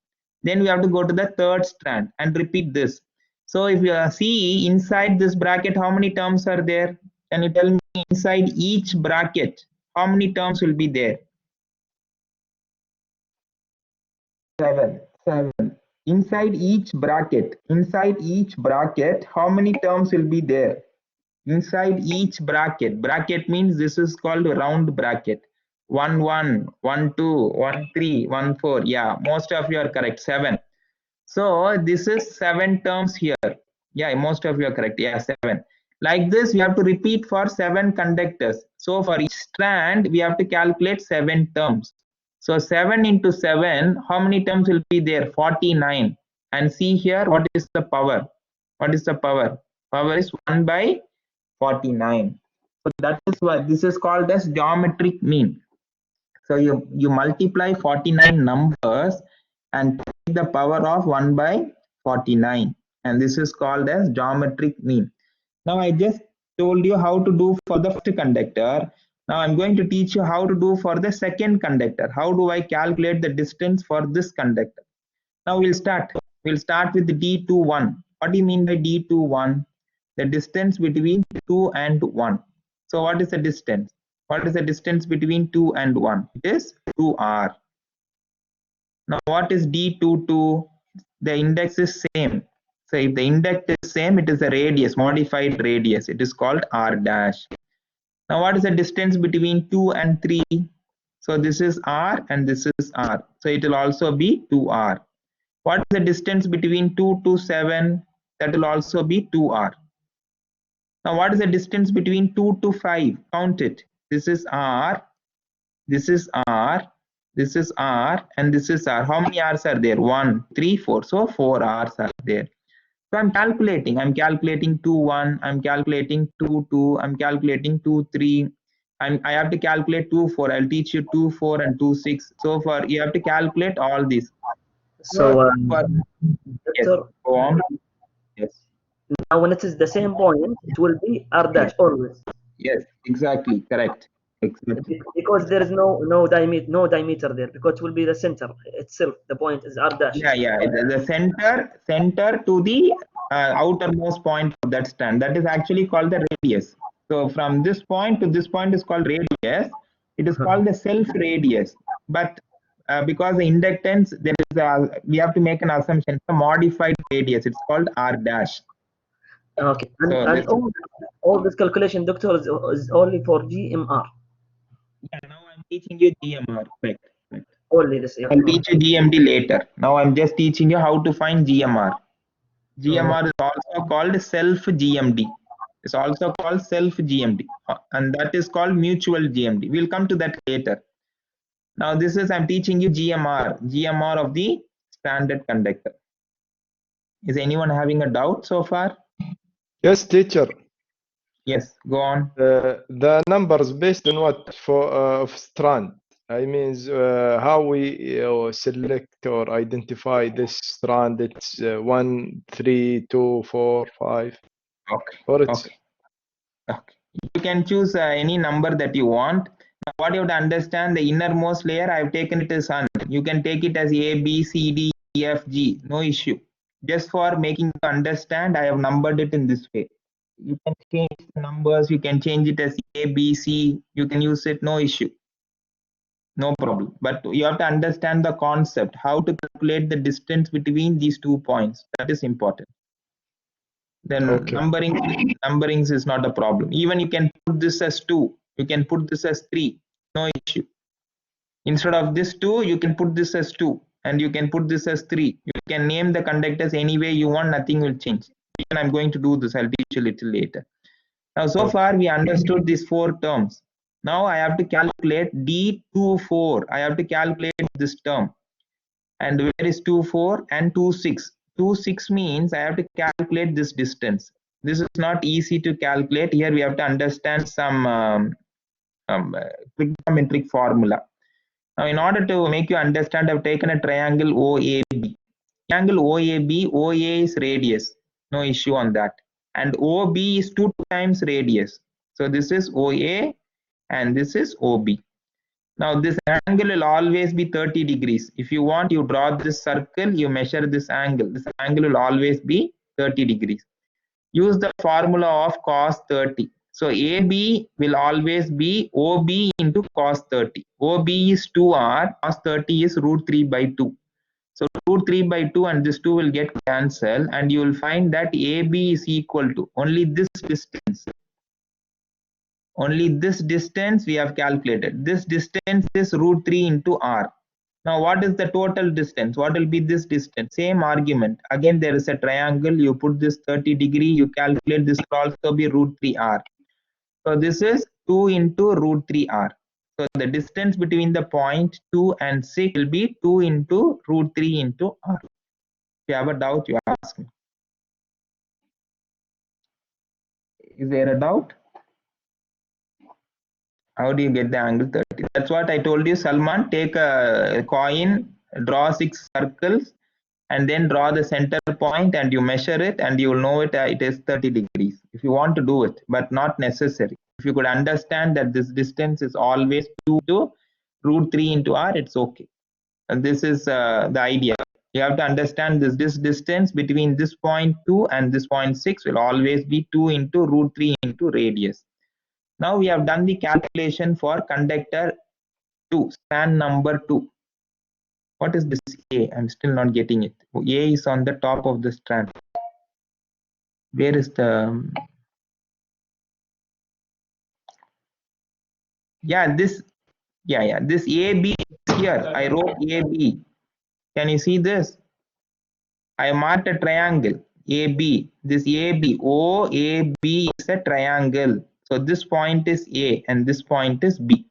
Then we have to go to the third strand and repeat this. So if you see inside this bracket, how many terms are there? Can you tell me inside each bracket, how many terms will be there? 7. Inside each bracket, how many terms will be there? Inside each bracket means this is called a round bracket. 1, 1, 1, 2, 1, 3, 1, 4. Yeah, most of you are correct. 7. So this is 7 terms here. Yeah, most of you are correct. Yeah, 7. Like this, we have to repeat for 7 conductors. So for each strand, we have to calculate 7 terms. So 7 into 7, how many terms will be there? 49. And see here, what is the power? What is the power? Power is 1 by 49. So that is why this is called as geometric mean. So you multiply 49 numbers and take the power of 1 by 49, and this is called as geometric mean. Now I just told you how to do for the first conductor. Now I'm going to teach you how to do for the second conductor. How do I calculate the distance for this conductor? Now we'll start with the D21. What do you mean by D21? The distance between 2 and 1. So what is the distance? What is the distance between 2 and 1? It is 2R. Now what is D22? The index is same. So if the index is same, it is a radius, modified radius. It is called R dash. Now what is the distance between 2 and 3? So this is R and this is R. So it will also be 2R. What is the distance between 2 to 7? That will also be 2r. Now what is the distance between 2 to 5? Count it. This is r, this is r, this is r, and this is r. How many r's are there? 1, 3, 4. So 4 r's are there. So I'm calculating 2, 1, I'm calculating 2, 2, I'm calculating 2, 3. I have to calculate 2, 4. I'll teach you 2, 4 and 2, 6. So far you have to calculate all these. So, Yes, Doctor, go on. Yes. now when it is the same point, it will be r dash always. Yes, exactly, correct. Exactly. Because there is no diameter there, because it will be the center itself. The point is r dash. Yeah. The center to the outermost point of that stand. That is actually called the radius. So from this point to this point is called radius. It is called the self radius. But because the inductance, there is we have to make an assumption. A modified radius. It's called r dash. Okay. So all this calculation, Doctor, is only for GMR. Yeah, now I'm teaching you GMR. Correct. Only this. I'll teach you GMD later. Now I'm just teaching you how to find GMR. GMR is also called self GMD. It's also called self GMD, and that is called mutual GMD. We'll come to that later. Now this is I'm teaching you GMR of the standard conductor. Is anyone having a doubt so far? Yes, teacher. Yes, go on. The numbers based on what for of strand? I mean, how we select or identify this strand? It's 1, 3, 2, 4, 5. Okay. Or it's Okay. You can choose any number that you want. Now, what you have to understand, the innermost layer, I have taken it as 100. You can take it as A, B, C, D, E, F, G. No issue. Just for making you understand, I have numbered it in this way. You can change the numbers. You can change it as A, B, C. You can use it. No issue. No problem. But you have to understand the concept, how to calculate the distance between these 2 points. That is important. Then okay. numberings is not a problem. Even you can put this as 2. You can put this as 3. No issue. Instead of this 2, you can put this as 2. And you can put this as 3. You can name the conductors any way you want. Nothing will change. Even I'm going to do this. I'll teach you a little later. Now, so far we understood these 4 terms. Now I have to calculate D24. I have to calculate this term. And where is 24 and 26? 26 means I have to calculate this distance. This is not easy to calculate. Here we have to understand some trigonometric formula. Now, in order to make you understand, I've taken a triangle OAB. Triangle OAB, OA is radius. No issue on that. And OB is 2 times radius. So this is OA and this is OB. Now this angle will always be 30 degrees. If you want, you draw this circle, you measure this angle. This angle will always be 30 degrees. Use the formula of cos 30. So AB will always be OB into cos 30. OB is 2R, cos 30 is root 3 by 2. So root 3 by 2 and this 2 will get cancelled, and you will find that AB is equal to only this distance. Only this distance we have calculated. This distance is root 3 into r. Now what is the total distance? What will be this distance? Same argument. Again there is a triangle. You put this 30 degree. You calculate this will also be root 3r. So this is 2 into root 3r. So the distance between the point 2 and 6 will be 2 into root 3 into r. If you have a doubt, you ask me. Is there a doubt? How do you get the angle 30? That's what I told you, Salman. Take a coin, draw 6 circles, and then draw the center point, and you measure it, and you will know it. It is 30 degrees. If you want to do it, but not necessary. If you could understand that this distance is always 2 to root 3 into r, it's okay. And this is the idea. You have to understand this distance between this point 2 and this point 6 will always be 2 into root 3 into radius. Now we have done the calculation for conductor 2, strand number 2. What is this A? I'm still not getting it. A is on the top of the strand. Where is the... this AB is here. I wrote AB. Can you see this? I marked a triangle AB. This AB, OAB is a triangle. So this point is A and this point is B.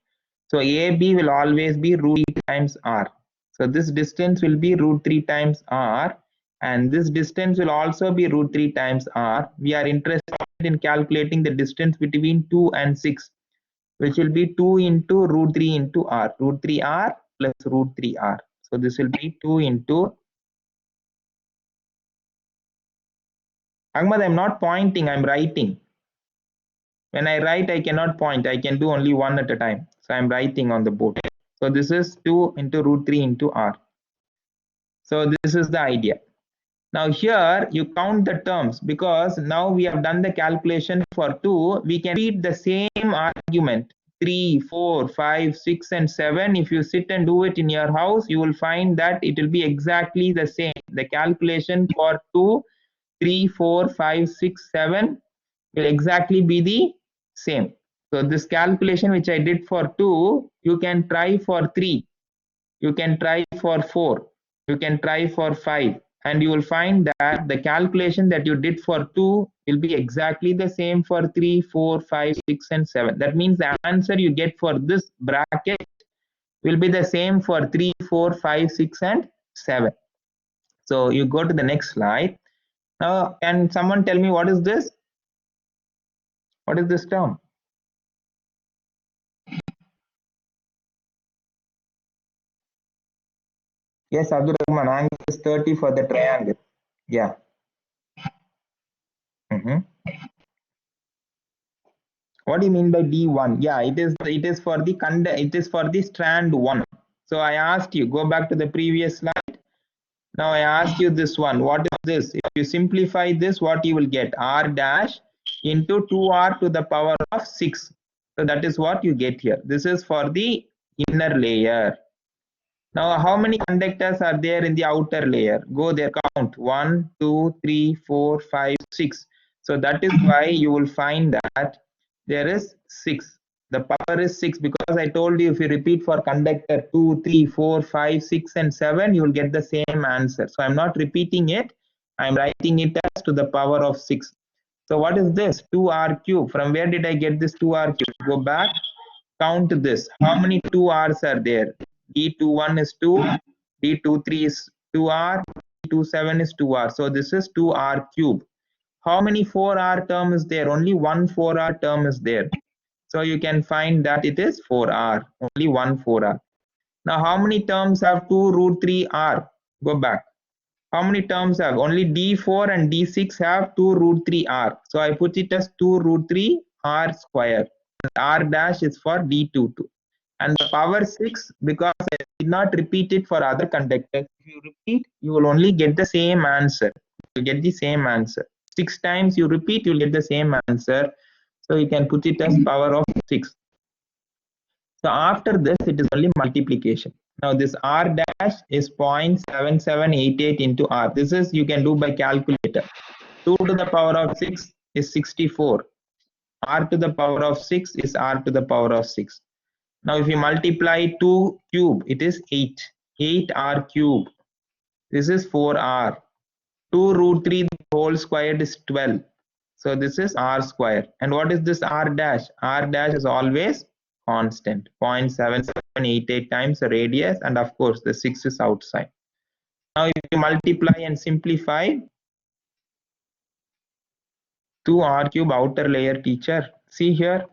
So AB will always be root 3 times R. So this distance will be root 3 times R, and this distance will also be root 3 times R. We are interested in calculating the distance between 2 and 6, which will be 2 into root 3 into R. Root 3R plus root 3R. So this will be 2 into... Ahmad, I'm not pointing, I'm writing. When I write, I cannot point. I can do only one at a time. So I'm writing on the board. So this is 2 into root 3 into R. So this is the idea. Now here you count the terms, because now we have done the calculation for 2. We can read the same argument 3, 4, 5, 6 and 7. If you sit and do it in your house, you will find that it will be exactly the same. The calculation for 2, 3, 4, 5, 6, 7 will exactly be the same. So this calculation which I did for 2, you can try for 3, you can try for 4, you can try for 5, and you will find that the calculation that you did for 2 will be exactly the same for 3, 4, 5, 6 and 7. That means the answer you get for this bracket will be the same for 3, 4, 5, 6 and 7. So you go to the next slide. Now can someone tell me what is this? What is this term? Yes, Abdul Rahman, angle is 30 for the triangle. Yeah. What do you mean by D1? Yeah, it is for the strand 1. So I asked you, go back to the previous slide. Now I asked you this one. What is this? If you simplify this, what you will get? R dash into 2R to the power of 6. So that is what you get here. This is for the inner layer. Now, how many conductors are there in the outer layer? Go there, count 1, 2, 3, 4, 5, 6. So that is why you will find that there is 6. The power is 6, because I told you if you repeat for conductor 2, 3, 4, 5, 6 and 7, you will get the same answer. So I'm not repeating it. I'm writing it as to the power of 6. So what is this? 2R cube. From where did I get this 2R cube? Go back, count this. How many 2Rs are there? D21 is 2, D23 is 2R, D27 is 2R. So this is 2R cube. How many 4R term is there? Only one 4R term is there. So you can find that it is 4R, only one 4R. Now how many terms have 2 root 3R? Go back. How many terms have? Only D4 and D6 have 2 root 3R. So I put it as 2 root 3R square. R dash is for D22. And the power 6, because I did not repeat it for other conductors. If you repeat, you will only get the same answer. You will get the same answer. 6 times you repeat, you will get the same answer. So you can put it as power of 6. So after this, it is only multiplication. Now this R dash is 0.7788 into R. This is you can do by calculator. 2 to the power of 6 is 64. R to the power of 6 is R to the power of 6. Now if you multiply 2 cube, it is 8. 8R cube. This is 4R. 2 root 3 whole squared is 12. So this is R square. And what is this R dash? R dash is always constant. 0.7788 times the radius, and of course the 6 is outside. Now if you multiply and simplify, 2R cube outer layer, teacher. See here,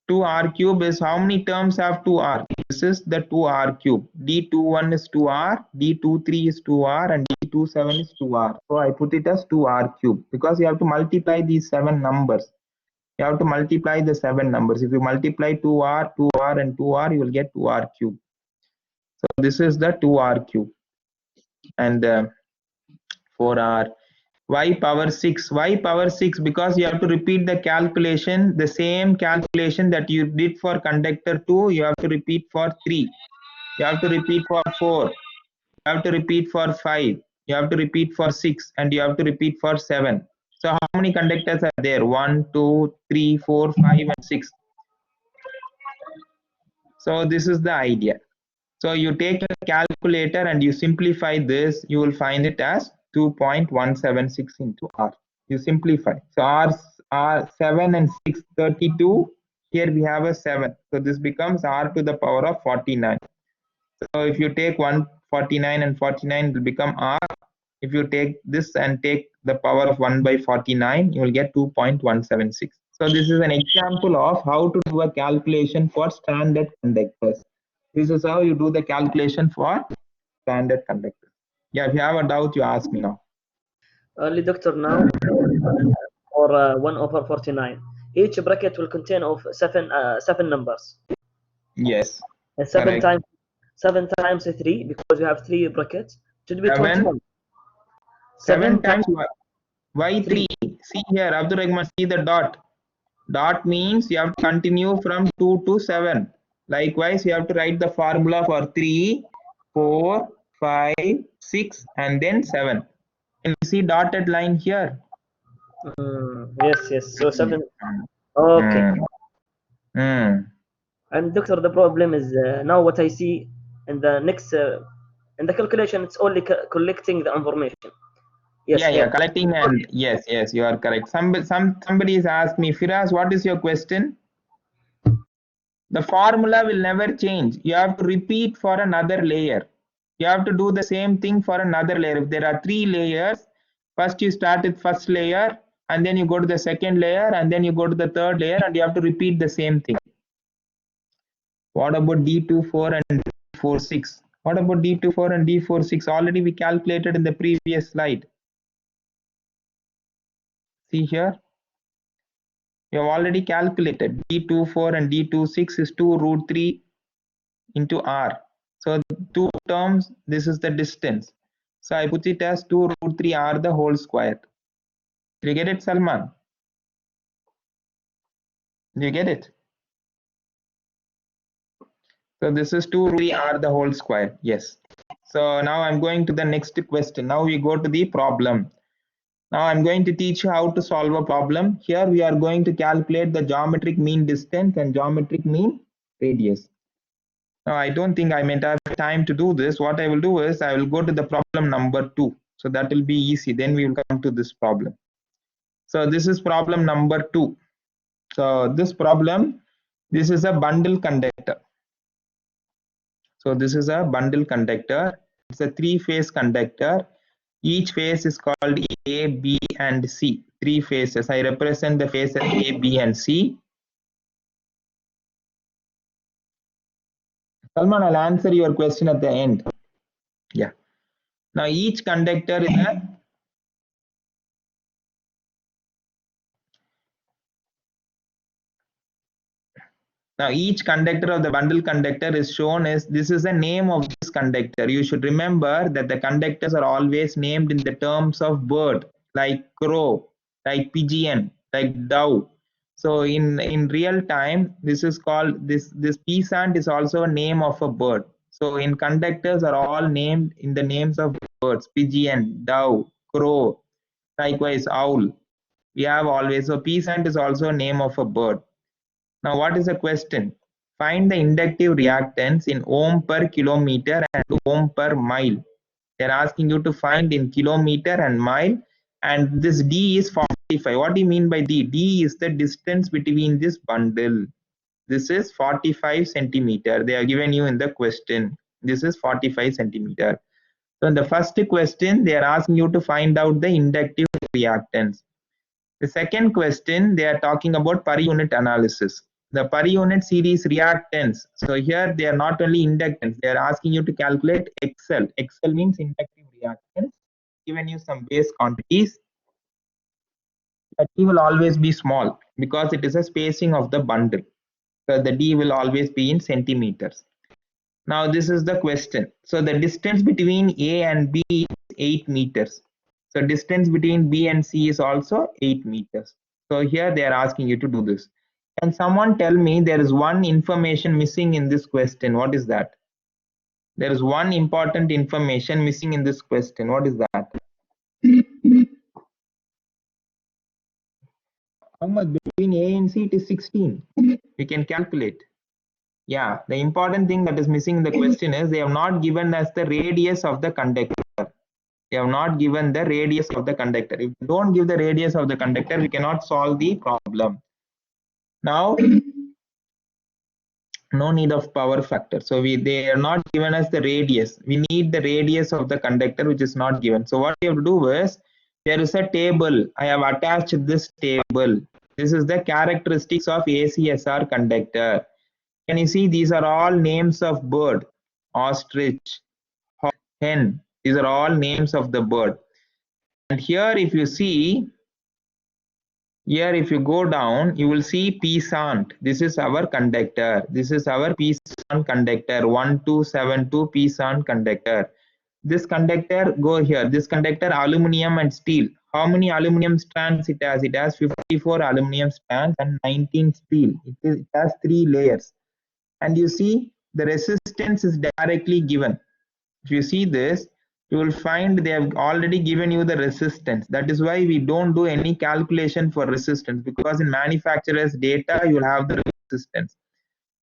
2R cube is how many terms have 2R? This is the 2R cube. D21 is 2R, D23 is 2R, and D27 is 2R. So I put it as 2R cube, because you have to multiply these 7 numbers. You have to multiply the 7 numbers. If you multiply 2R, 2R, and 2R, you will get 2R cube. So this is the 2R cube. And 4R. Why power 6? Why power 6? Because you have to repeat the calculation, the same calculation that you did for conductor 2, you have to repeat for 3. You have to repeat for 4. You have to repeat for 5. You have to repeat for 6. And you have to repeat for 7. So how many conductors are there? 1, 2, 3, 4, 5, and 6. So this is the idea. So you take a calculator and you simplify this, you will find it as 2.176 into R. You simplify. So R 7 and 6, 32. Here we have a 7. So this becomes R to the power of 49. So if you take 149 and 49, it will become R. If you take this and take the power of 1 by 49, you will get 2.176. So this is an example of how to do a calculation for standard conductors. This is how you do the calculation for standard conductors. Yeah, if you have a doubt, you ask me now. Early doctor now, or 1 over 49. Each bracket will contain of seven numbers. Yes. And 7 correct. times 3, because you have 3 brackets, should be 7. 21. 7 times why 3? See here, Abdul Rahman, see the dot. Dot means you have to continue from 2 to 7. Likewise, you have to write the formula for 3, 4, 5, 6, and then 7. Can you see dotted line here? Yes. So 7. Okay. And doctor, the problem is now what I see in the next in the calculation, it's only collecting the information. Yes. Yeah, collecting, and yes, you are correct. Somebody has asked me, Firas, what is your question? The formula will never change. You have to repeat for another layer. You have to do the same thing for another layer. If there are 3 layers, first you start with first layer, and then you go to the second layer, and then you go to the third layer, and you have to repeat the same thing. What about D24 and D46? What about D24 and D46? Already we calculated in the previous slide. See here. We have already calculated D24 and D26 is 2 root 3 into R. So 2 terms, this is the distance. So I put it as 2 root 3 R the whole square. Did you get it, Salman? Did you get it? So this is 2 root 3 R the whole square. Yes. So now I'm going to the next question. Now we go to the problem. Now I'm going to teach you how to solve a problem. Here we are going to calculate the geometric mean distance and geometric mean radius. Now I don't think I might have time to do this. What I will do is I will go to the problem number 2. So that will be easy. Then we will come to this problem. So this is problem number 2. So this problem, this is a bundle conductor. So this is a bundle conductor. It's a 3-phase conductor. Each phase is called A, B, and C. 3 phases. I represent the phases A, B, and C. Salman, I'll answer your question at the end. Yeah. Now each conductor is a each conductor of the bundle conductor is shown as, this is the name of this conductor. You should remember that the conductors are always named in the terms of bird, like crow, like pigeon, like dove. So in real time, this is called, this peasant is also a name of a bird. So in conductors are all named in the names of birds, pigeon, dove, crow, likewise owl. We have always, so peasant is also a name of a bird. Now what is the question? Find the inductive reactance in ohm per kilometer and ohm per mile. They're asking you to find in kilometer and mile, and this D is 45. What do you mean by D? D is the distance between this bundle. This is 45 centimeter. They are given you in the question. This is 45 centimeter. So in the first question, they are asking you to find out the inductive reactance. The second question, they are talking about per unit analysis. The per unit series reactance. So here they are not only inductance, they are asking you to calculate XL. XL means inductive reactance. Given you some base quantities, the D will always be small because it is a spacing of the bundle. So the D will always be in centimeters. Now this is the question. So the distance between A and B is 8 meters. So distance between B and C is also 8 meters. So here they are asking you to do this. Can someone tell me there is one information missing in this question? What is that? There is one important information missing in this question. What is that? How much between A and C? It is 16. We can calculate. Yeah, the important thing that is missing in the question is they have not given us the radius of the conductor. They have not given the radius of the conductor. If you don't give the radius of the conductor, we cannot solve the problem. Now, no need of power factor. So they are not given us the radius. We need the radius of the conductor, which is not given. So what we have to do is, there is a table. I have attached this table. This is the characteristics of ACSR conductor. Can you see these are all names of bird? Ostrich, hawk, hen. These are all names of the bird. And here if you see, here if you go down, you will see peasant. This is our conductor. This is our peasant conductor, 1272 peasant conductor. This conductor, go here. This conductor, aluminum and steel. How many aluminum strands it has? It has 54 aluminum strands and 19 steel. It has 3 layers. And you see the resistance is directly given. If you see this, you will find they have already given you the resistance. That is why we don't do any calculation for resistance, because in manufacturer's data you will have the resistance.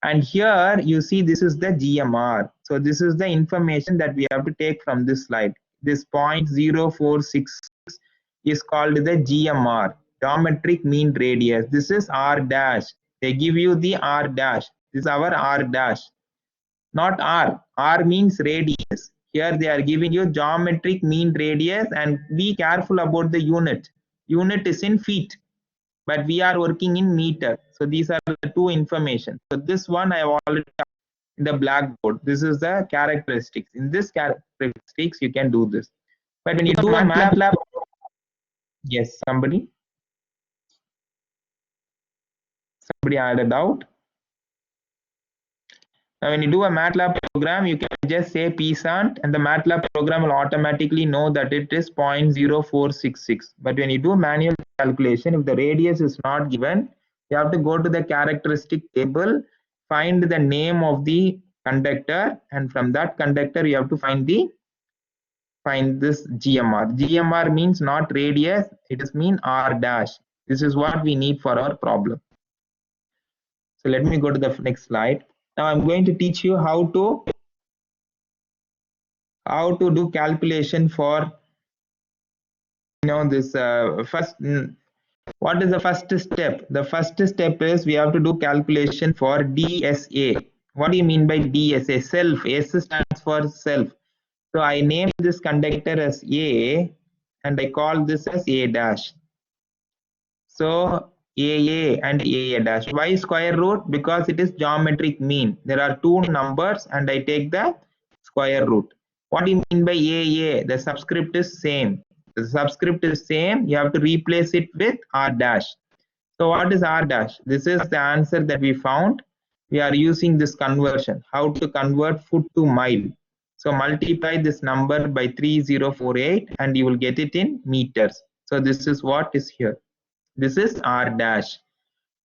And here you see this is the GMR. So this is the information that we have to take from this slide. This 0.0466 is called the GMR, geometric mean radius. This is R dash. They give you the R dash. This is our R dash, not R. R means radius. Here they are giving you geometric mean radius, and be careful about the unit. Unit is in feet, but we are working in meter. So these are the two information. So this one I have already in the blackboard. This is the characteristics. In this characteristics, you can do this. But when you do a MATLAB, yes, somebody had a doubt. Now, when you do a MATLAB program, you can just say peasant, and the MATLAB program will automatically know that it is 0.0466. But when you do manual calculation, if the radius is not given, you have to go to the characteristic table, find the name of the conductor, and from that conductor you have to find this GMR. GMR means not radius, it is mean R dash. This is what we need for our problem. So let me go to the next slide. Now I'm going to teach you how to do calculation for this first. What is the first step? The first step is we have to do calculation for DSA. What do you mean by DSA? Self. S stands for self. So I name this conductor as A, and I call this as A dash. So AA and AA dash. Why square root? Because it is geometric mean. There are two numbers and I take the square root. What do you mean by AA? The subscript is same. The subscript is same. You have to replace it with R dash. So what is R dash? This is the answer that we found. We are using this conversion. How to convert foot to mile. So multiply this number by 3048 and you will get it in meters. So this is what is here. This is R dash.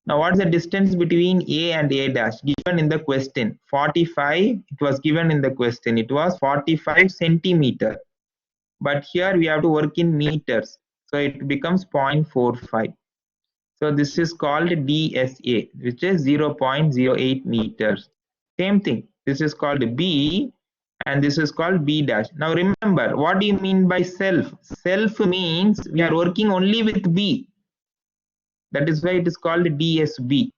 Now what is the distance between A and A dash given in the question? 45. It was given in the question. It was 45 centimeter. But here we have to work in meters. So it becomes 0.45. So this is called DSA, which is 0.08 meters. Same thing. This is called B and this is called B dash. Now remember, what do you mean by self? Self means we are working only with B. That is why it is called DSB.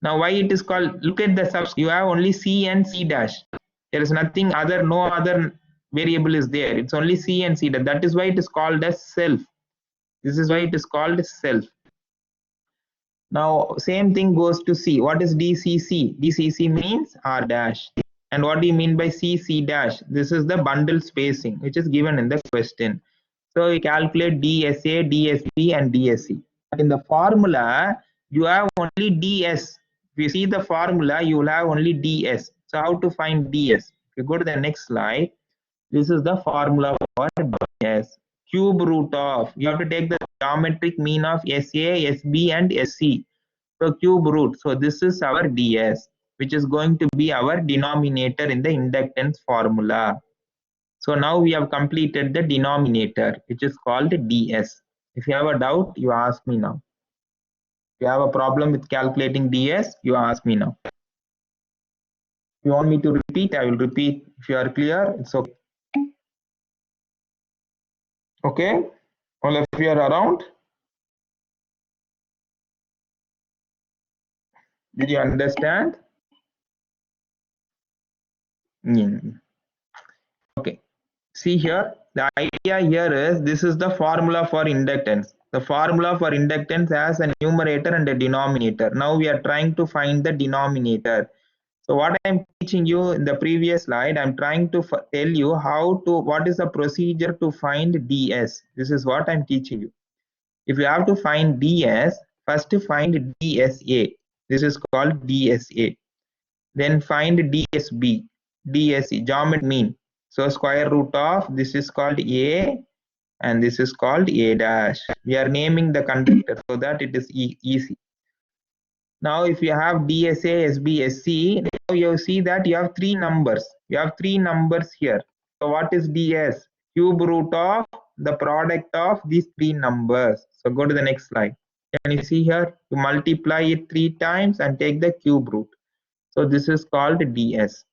Now why it is called, look at the subs, you have only C and C dash. There is nothing other, no other variable is there. It's only C and C dash. That is why it is called as self. This is why it is called self. Now same thing goes to C. What is DCC? DCC means R dash. And what do you mean by CC dash? This is the bundle spacing which is given in the question. So we calculate DSA, DSB and DSC. In the formula, you have only DS. If you see the formula, you will have only DS. So how to find DS? If you go to the next slide, this is the formula for DS. Cube root of, you have to take the geometric mean of SA, SB and SC. So cube root. So this is our DS, which is going to be our denominator in the inductance formula. So now we have completed the denominator, which is called DS. If you have a doubt, you ask me now. If you have a problem with calculating DS, you ask me now. If you want me to repeat, I will repeat. If you are clear, it's okay. Okay, all of you are around. Did you understand? Okay, see here, the idea here is this is the formula for inductance. The formula for inductance has a numerator and a denominator. Now we are trying to find the denominator. So what I'm teaching you in the previous slide, I'm trying to tell you what is the procedure to find ds. This is what I'm teaching you. If you have to find ds, first find dsa. This is called dsa. Then find dsb, dsc, geometry mean. So square root of this is called a and this is called a dash. We are naming the conductor so that it is easy. Now if you have DSA, SB, SC, now you see that you have three numbers. You have three numbers here. So what is DS? Cube root of the product of these three numbers. So go to the next slide. Can you see here? You multiply it 3 times and take the cube root. So this is called DS.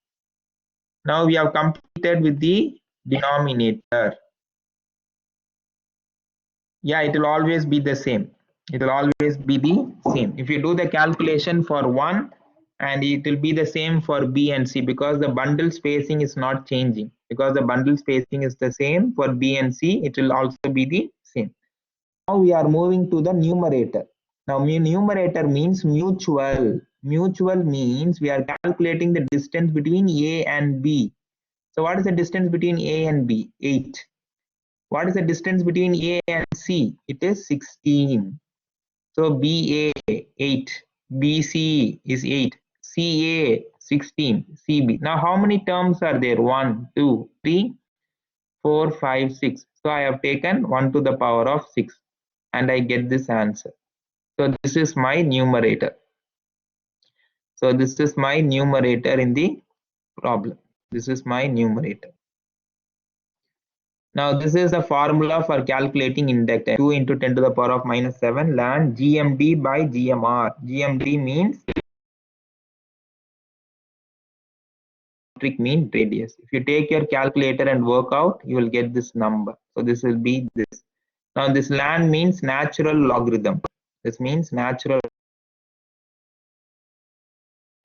Now we have completed with the denominator. Yeah, it will always be the same. It will always be the same. If you do the calculation for 1, and it will be the same for B and C because the bundle spacing is not changing. Because the bundle spacing is the same for B and C, it will also be the same. Now we are moving to the numerator. Now numerator means mutual. Mutual means we are calculating the distance between A and B. So what is the distance between A and B? 8. What is the distance between A and C? It is 16. So BA 8, BC is 8, CA 16, CB. Now how many terms are there? 1, 2, 3, 4, 5, 6. So I have taken 1 to the power of 6 and I get this answer. So this is my numerator. So this is my numerator in the problem. This is my numerator. Now this is the formula for calculating inductance. 2 into 10 to the power of minus 7 ln GMD by GMR. GMD means mean radius. If you take your calculator and work out, you will get this number. So this will be this. Now this ln means natural logarithm. This means natural.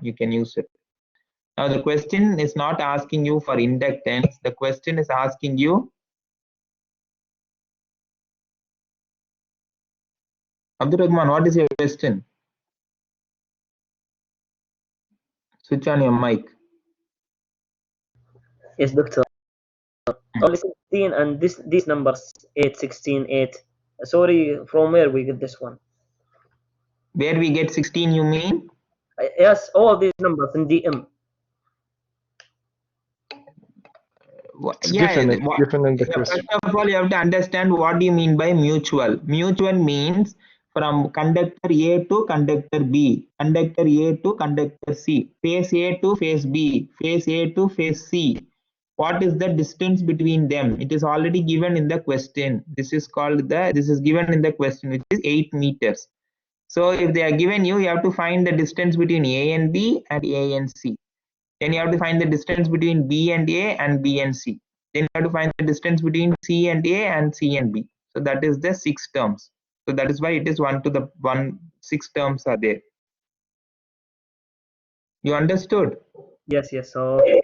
You can use it. Now the question is not asking you for inductance. The question is asking you, Abdul Rahman, what is your question? Switch on your mic. Yes, doctor. Only 16 and these numbers 8, 16, 8. Sorry, from where we get this one? Where we get 16, you mean? Yes, all these numbers in DM. It's given in the question. First of all, you have to understand what do you mean by mutual. Mutual means from conductor A to conductor B, conductor A to conductor C, face A to face B, face A to face C. What is the distance between them? It is already given in the question. This is given in the question, which is 8 meters. So if they are given you have to find the distance between A and B and A and C. Then you have to find the distance between B and A and B and C. Then you have to find the distance between C and A and C and B. So that is the 6 terms. So that is why it is 1 to the 6 terms are there. You understood? Yes, yes. Okay.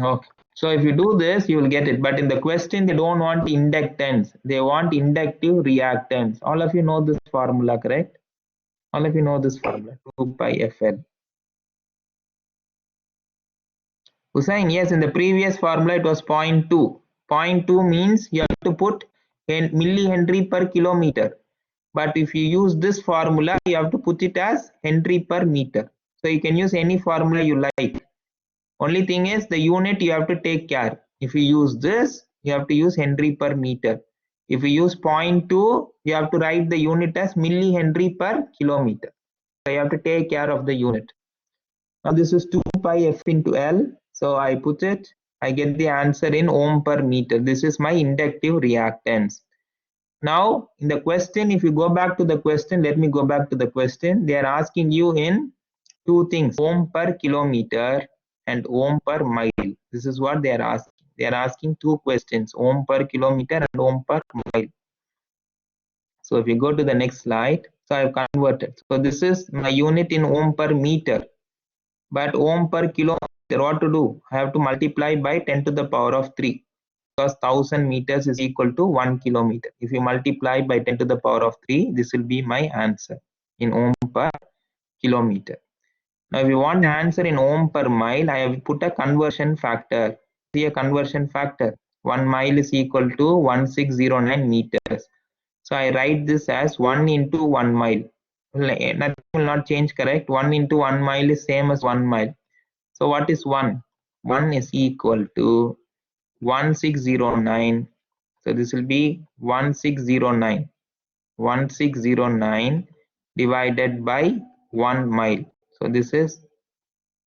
Okay. So if you do this, you will get it. But in the question, they don't want inductance. They want inductive reactance. All of you know this formula, correct? All of you know this formula, 2 pi FL. Hussain, yes, in the previous formula it was 0.2. 0.2 means you have to put in millihenry per kilometer. But if you use this formula, you have to put it as Henry per meter. So you can use any formula you like. Only thing is the unit you have to take care. If you use this, you have to use Henry per meter. If you use 0.2, you have to write the unit as millihenry per kilometer. So you have to take care of the unit. Now this is 2 pi f into L. So I put it, I get the answer in ohm per meter. This is my inductive reactance. Now in the question, if you go back to the question, let me go back to the question. They are asking you in two things, ohm per kilometer and ohm per mile. This is what they are asking. They are asking two questions, ohm per kilometer and ohm per mile. So if you go to the next slide, so I've converted. So this is my unit in ohm per meter, but ohm per kilometer, what to do? I have to multiply by 10 to the power of 3, because 1000 meters is equal to 1 kilometer. If you multiply by 10 to the power of 3, this will be my answer in ohm per kilometer. Now if you want the answer in ohm per mile, I have put a conversion factor. See a conversion factor. 1 mile is equal to 1609 meters. So I write this as 1 into 1 mile. Nothing will not change, correct? 1 into 1 mile is same as 1 mile. So what is 1? 1 is equal to 1609. So this will be 1609. 1609 divided by 1 mile. So this is,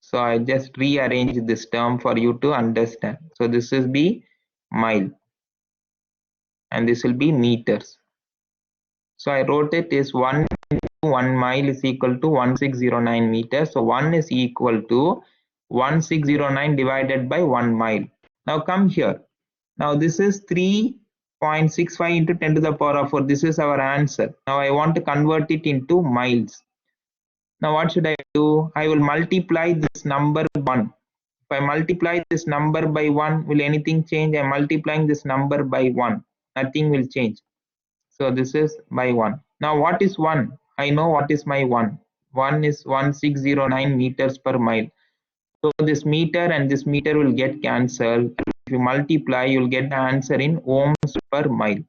so I just rearrange this term for you to understand. So this will be mile and this will be meters. So I wrote it is 1 into 1 mile is equal to 1609 meters. So 1 is equal to 1609 divided by 1 mile. Now come here. Now this is 3.65 into 10 to the power of 4. This is our answer. Now I want to convert it into miles. Now what should I do? I will multiply this number 1. If I multiply this number by 1, will anything change? I am multiplying this number by 1. Nothing will change. So this is by 1. Now what is 1? I know what is my 1. 1 is 1609 meters per mile. So this meter and this meter will get cancelled. If you multiply, you will get the answer in ohms per mile.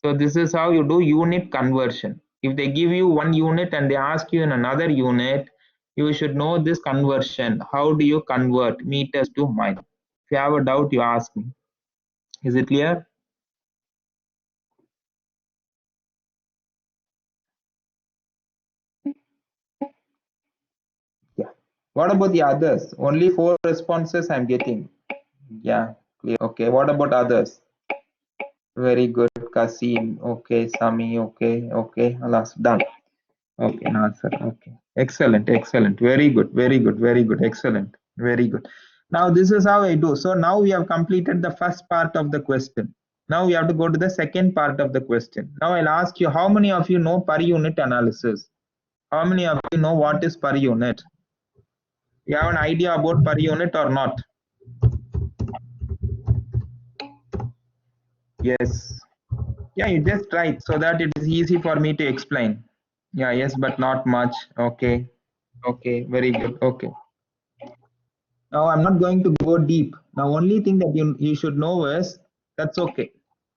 So this is how you do unit conversion. If they give you 1 unit and they ask you in another unit, you should know this conversion. How do you convert meters to mile? If you have a doubt, you ask me. Is it clear? Yeah. What about the others? Only 4 responses I'm getting. Yeah, clear. Okay. What about others? Very good. Kasim. Okay. Sami. Okay. Okay. Alas, done. Okay. Answer. Okay. Excellent. Excellent. Very good. Very good. Very good. Excellent. Very good. Now this is how I do. So now we have completed the first part of the question. Now we have to go to the second part of the question. Now I'll ask you, how many of you know per unit analysis? How many of you know what is per unit? You have an idea about per unit or not? Yes. Yeah, you just write so that it is easy for me to explain. Yeah, yes, but not much. Okay. Okay, very good. Okay. Now I'm not going to go deep. Now only thing that you should know is, that's okay.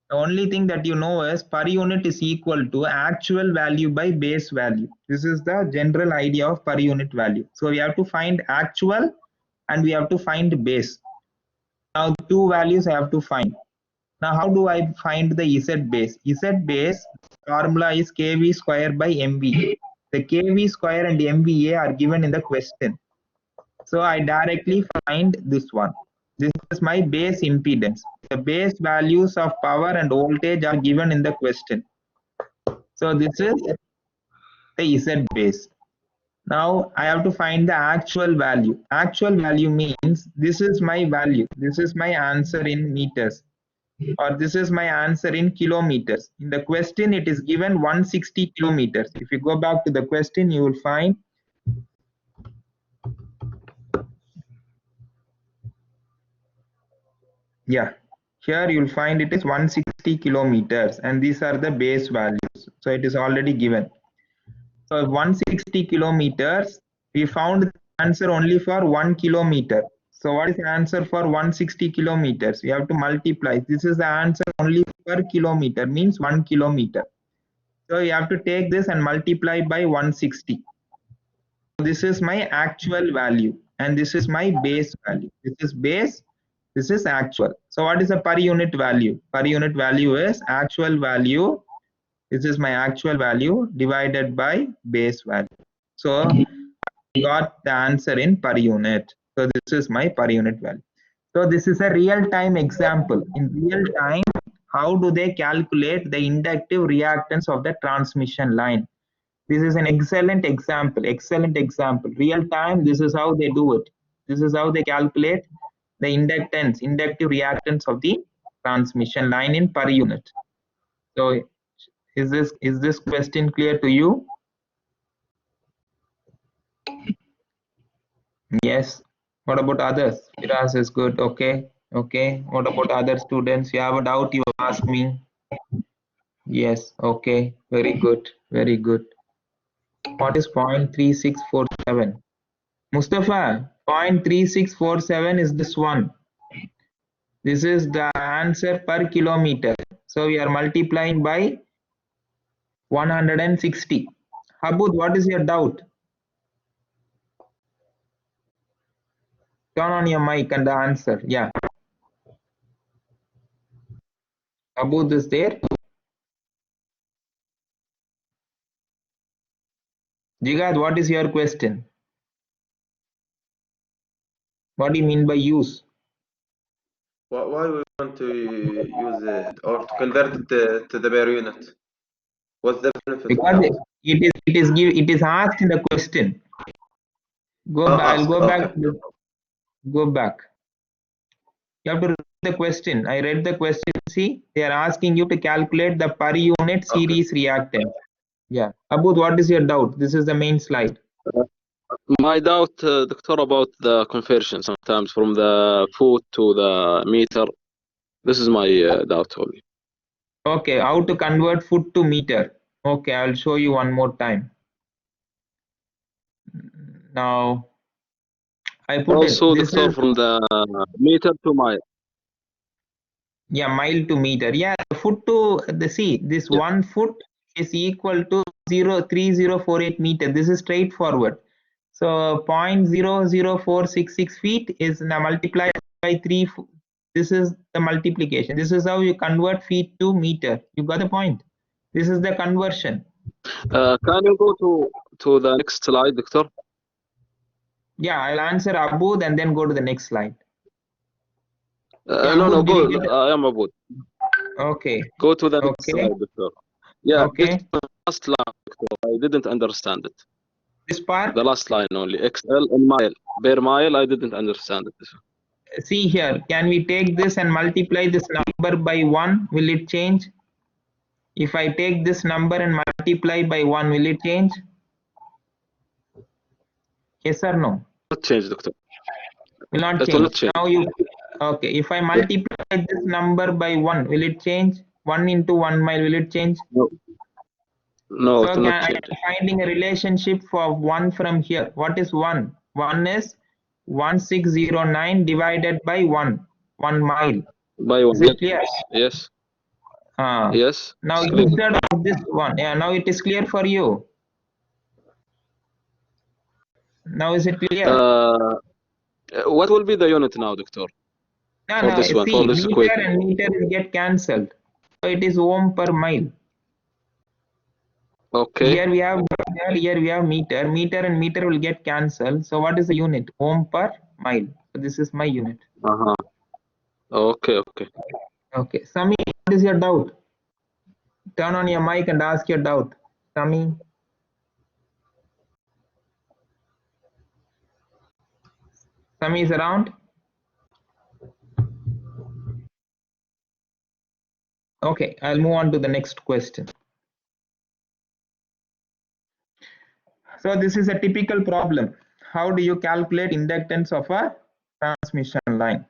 The only thing that you know is per unit is equal to actual value by base value. This is the general idea of per unit value. So we have to find actual and we have to find base. Now two values I have to find. Now how do I find the Z base? Z base formula is kV square by MVA. The kV square and MVA are given in the question. So I directly find this one. This is my base impedance. The base values of power and voltage are given in the question. So this is the Z base. Now I have to find the actual value. Actual value means this is my value. This is my answer in meters, or this is my answer in kilometers. In the question, it is given 160 kilometers. If you go back to the question, you will find here you'll find it is 160 kilometers, and these are the base values. So it is already given. So 160 kilometers, we found the answer only for 1 kilometer. So what is the answer for 160 kilometers? We have to multiply. This is the answer only per kilometer, means 1 kilometer. So you have to take this and multiply by 160. This is my actual value and this is my base value. This is base, this is actual. So what is a per unit value? Per unit value is actual value. This is my actual value divided by base value. So I got the answer in per unit. So this is my per unit value. So this is a real-time example. In real time, how do they calculate the inductive reactance of the transmission line? This is an excellent example, real time. This is how they do it. This is how they calculate the inductive reactance of the transmission line in per unit. So is this question clear to you? Yes. What about others? Firas is good. Okay. Okay. What about other students? You have a doubt, you ask me. Yes. Okay. Very good. Very good. What is 0.3647? Mustafa, 0.3647 is this one. This is the answer per kilometer. So we are multiplying by 160. Habud, what is your doubt? Turn on your mic and answer. Yeah. Habud is there. Jigad, what is your question? What do you mean by use? Why we want to use it or to convert it to the per unit? What's the benefit Because of that? it is asked in the question. I'll go back. Okay. Go back. You have to read the question. I read the question. See, they are asking you to calculate the per unit series reactance. Yeah. Abud, what is your doubt? This is the main slide. My doubt, Doctor, about the conversion sometimes from the foot to the meter. This is my doubt only. Okay, how to convert foot to meter. Okay, I'll show you one more time. Now, I put also, it. This Doctor, is, from the meter to mile. yeah, mile to meter. Yeah, foot to the see. This 1 foot is equal to 0.3048 meter. This is straightforward. So 0.00466 feet is now multiplied by 3. This is the multiplication. This is how you convert feet to meter. You got the point. This is the conversion. Can you go to the next slide, Doctor? Yeah, I'll answer Abud and then go to the next slide. Yeah, No, Abud, go. did you get I am about. Okay. Go to the next Okay. slide, Doctor. Yeah, Okay. this last line, Doctor, I didn't understand it. This part. The last line only. XL in mile. Per mile, I didn't understand it. See here, can we take this and multiply this number by 1? Will it change? If I take this number and multiply by 1, will it change? Yes or no? Not change, Doctor. Will not It change. will not change. Now you, okay, if I multiply this number by 1, will it change? 1 into 1 mile, will it change? No. No, So it will not I change. am finding a relationship for 1 from here. What is 1? 1 is 1609 divided by 1 mile. By 1. Is it clear? Yes. Ah. Yes. Now It's clear. instead of this one, yeah, now it is clear for you. Now is it clear? What will be the unit now, Doctor? No, For this one, see, for this meter equation. and meter will get cancelled. So it is ohm per mile. Okay. Here we have meter. Meter and meter will get cancelled. So what is the unit? Ohm per mile. So this is my unit. Okay. Okay. Sami, what is your doubt? Turn on your mic and ask your doubt. Sami. Sami is around? Okay, I'll move on to the next question. So this is a typical problem. How do you calculate inductance of a transmission line?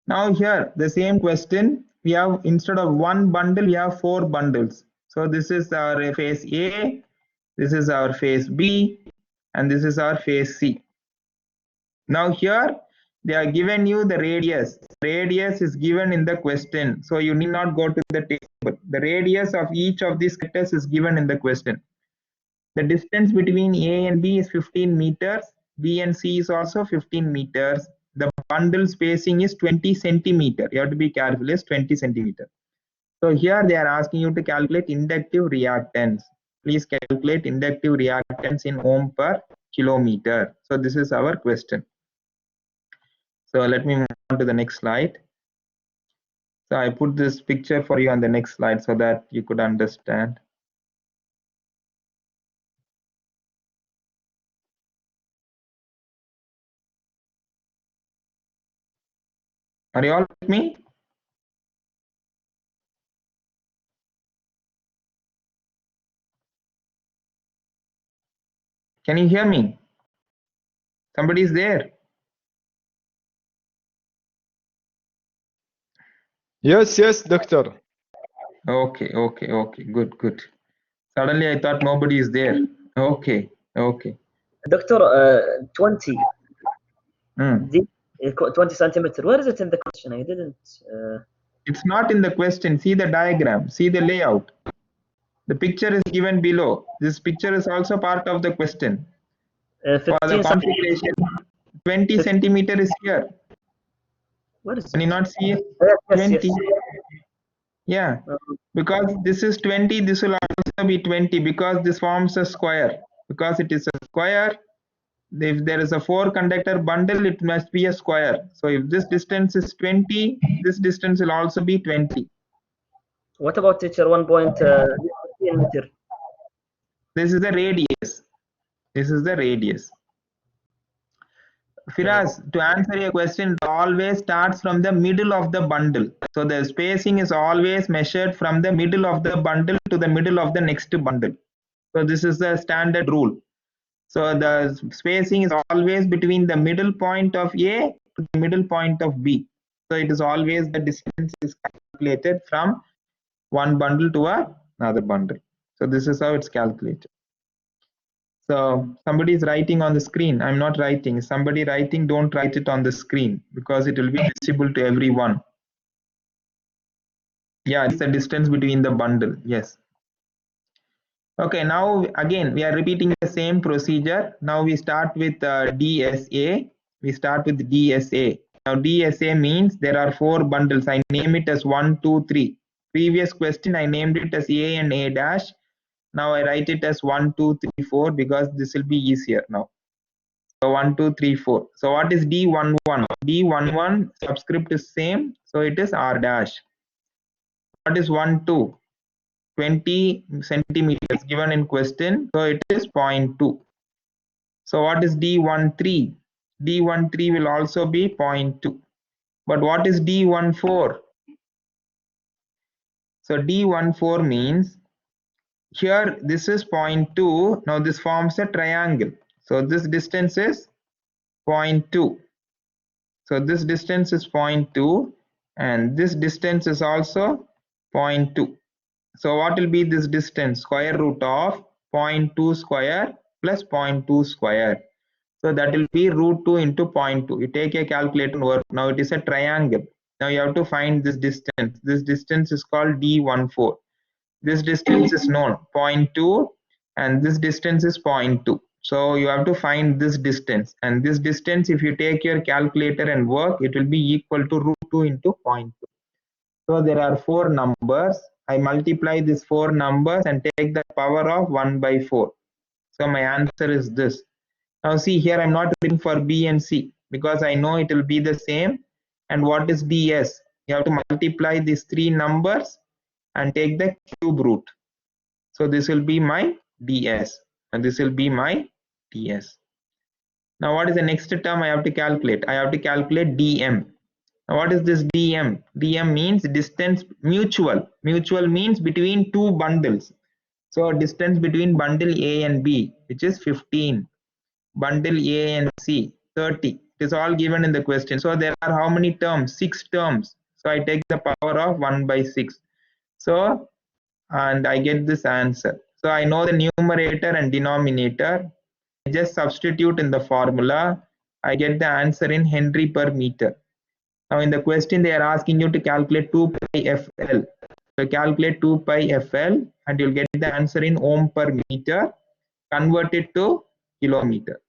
Now here, the same question, we have instead of one bundle, we have 4 bundles. So this is our phase A, this is our phase B, and this is our phase C. Now here, they are given you the radius. Radius is given in the question. So you need not go to the table. The radius of each of these sectors is given in the question. The distance between A and B is 15 meters. B and C is also 15 meters. The bundle spacing is 20 centimeter. You have to be careful, is 20 centimeter. So here they are asking you to calculate inductive reactance. Please calculate inductive reactance in ohm per kilometer. So this is our question. So let me move on to the next slide. So I put this picture for you on the next slide so that you could understand. Are you all with me? Can you hear me? Somebody is there? Yes, doctor. Okay, good. Suddenly I thought nobody is there. Okay. Doctor, 20. Hmm. 20 centimeter. Where is it in the question? I didn't. It's not in the question. See the diagram. See the layout. The picture is given below. This picture is also part of the question. For the 15 centimeter. configuration, 20 centimeter is here. Where is Can you it? not see it? Yes, 20. yes. Yeah. Because this is 20, this will also be 20 because this forms a square. Because it is a square, if there is a 4 conductor bundle, it must be a square. So if this distance is 20, this distance will also be 20. What about teacher 1.15 meter? This is the radius. This is the radius. Firas, to answer your question, it always starts from the middle of the bundle. So the spacing is always measured from the middle of the bundle to the middle of the next bundle. So this is the standard rule. So the spacing is always between the middle point of A to the middle point of B. So it is always the distance is calculated from one bundle to another bundle. So this is how it's calculated. So somebody is writing on the screen. I'm not writing. Somebody writing, don't write it on the screen because it will be visible to everyone. Yeah, it's the distance between the bundle. Yes. Okay, now again, we are repeating the same procedure. Now we start with DSA. We start with DSA. Now DSA means there are 4 bundles. I name it as 1, 2, 3. Previous question, I named it as A and A dash. Now I write it as 1, 2, 3, 4 because this will be easier now. So 1, 2, 3, 4. So what is D11? D11 subscript is same. So it is R dash. What is 1, 2? 20 centimeters given in question. So it is 0.2. So what is D13? D13 will also be 0.2. But what is D14? So D14 means here this is 0.2. Now this forms a triangle. So this distance is 0.2. So this distance is 0.2 and this distance is also 0.2. So what will be this distance? Square root of 0.2 square plus 0.2 square. So that will be root 2 into 0.2. You take a calculator and work. Now it is a triangle. Now you have to find this distance. This distance is called D14. This distance is known 0.2 and this distance is 0.2. So you have to find this distance, and this distance, if you take your calculator and work, it will be equal to root 2 into 0.2. So there are 4 numbers. I multiply these 4 numbers and take the power of 1 by 4. So my answer is this. Now see here, I'm not looking for B and C because I know it will be the same. And what is DS? You have to multiply these 3 numbers and take the cube root. So this will be my DS and this will be my DS. Now what is the next term I have to calculate? I have to calculate DM. Now what is this DM? DM means distance mutual. Mutual means between 2 bundles. So distance between bundle A and B, which is 15. Bundle A and C, 30. It is all given in the question. So there are how many terms? 6 terms. So I take the power of 1 by 6. So, and I get this answer. So I know the numerator and denominator. I just substitute in the formula. I get the answer in Henry per meter. Now in the question they are asking you to calculate 2 pi FL. So calculate 2 pi FL and you'll get the answer in ohm per meter. Convert it to kilometer.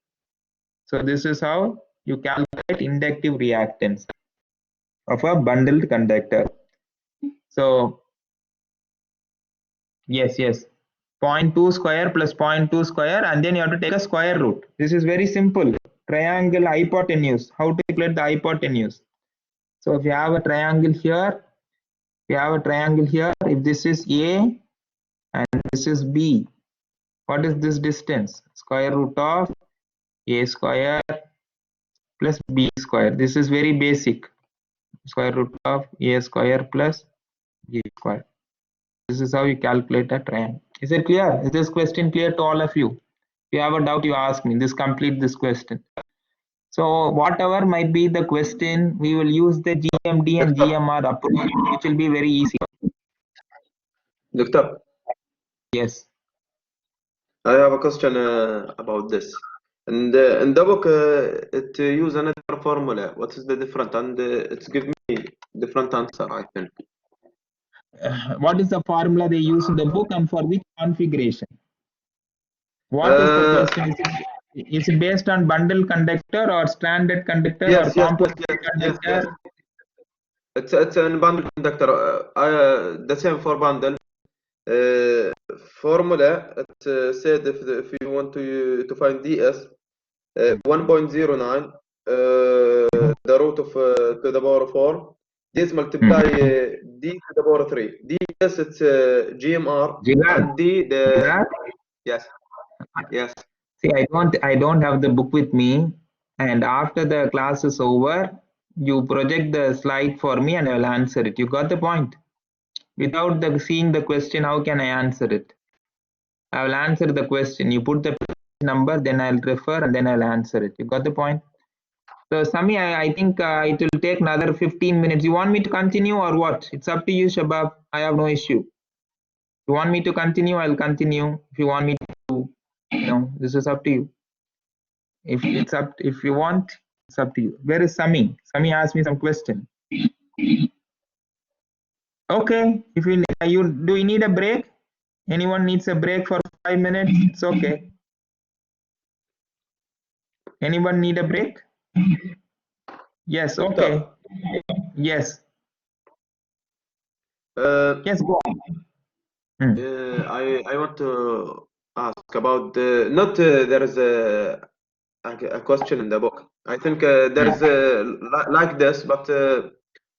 So this is how you calculate inductive reactance of a bundled conductor. So yes, 0.2 square plus 0.2 square, and then you have to take a square root. This is very simple. Triangle hypotenuse. How to calculate the hypotenuse? So if you have a triangle here, if this is A and this is B, what is this distance? Square root of A square plus B square. This is very basic. square root of a square plus b square. This is how you calculate a triangle. Is it clear? Is this question clear to all of you? If you have a doubt, you ask me. Complete this question. So whatever might be the question, we will use the GMD and GMR approach, which will be very easy. Doctor, Yes. I have a question about this. And in the book, it use another formula. What is the difference? And it's give me different answer, I think. What is the formula they use in the book and for which configuration? What is the question? Is it based on bundle conductor or stranded conductor or composite conductor? Yes. It's a bundle conductor. The same for bundle. Formula, it said if you want to find ds, 1.09, the root of to the power 4, this multiply d to the power 3. ds it's GMR and d the yes. See, I don't have the book with me, and after the class is over, you project the slide for me and I will answer it. You got the point? Without seeing the question, how can I answer it? I will answer the question. You put the number, then I'll refer and then I'll answer it. You got the point? So Sami, I think it will take another 15 minutes. You want me to continue or what? It's up to you, Shabab. I have no issue. If you want me to continue, I'll continue. If you want me to, this is up to you. If you want, it's up to you. Where is Sami? Sami asked me some question. Okay. If you do you need a break? Anyone needs a break for 5 minutes? It's okay. Anyone need a break? Yes, okay. Yes. Yes, go on. I want to ask about not there is a question in the book. I think there is like this, but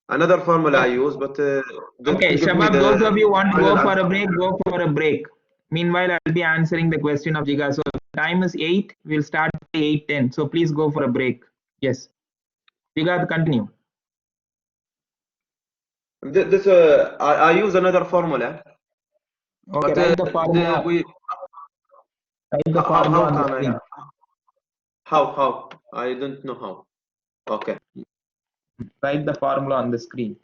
another formula I use. But okay, Shabab, those of you want to go for a break, go for a break. Meanwhile, I'll be answering the question of Jiga. So time is 8. We'll start at 8:10. So please go for a break. Yes. Jiga, continue. This I use another formula. Okay, write the formula. Write the formula on the screen. How? I don't know how. Okay. Write the formula on the screen.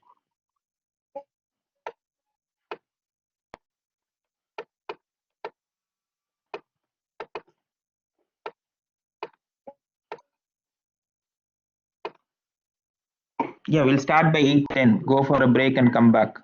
Yeah, we'll start by 8:10. Go for a break and come back.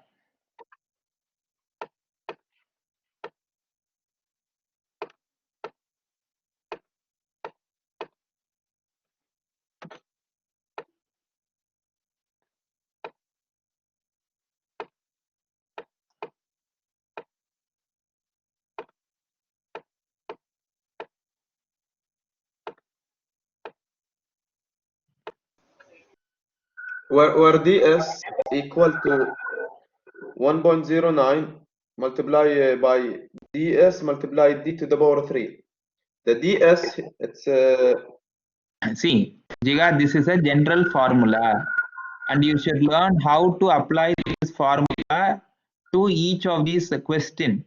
Where ds equal to 1.09 multiplied by ds multiplied d to the power 3. The ds, it's see, Jiga, this is a general formula, and you should learn how to apply this formula to each of these questions.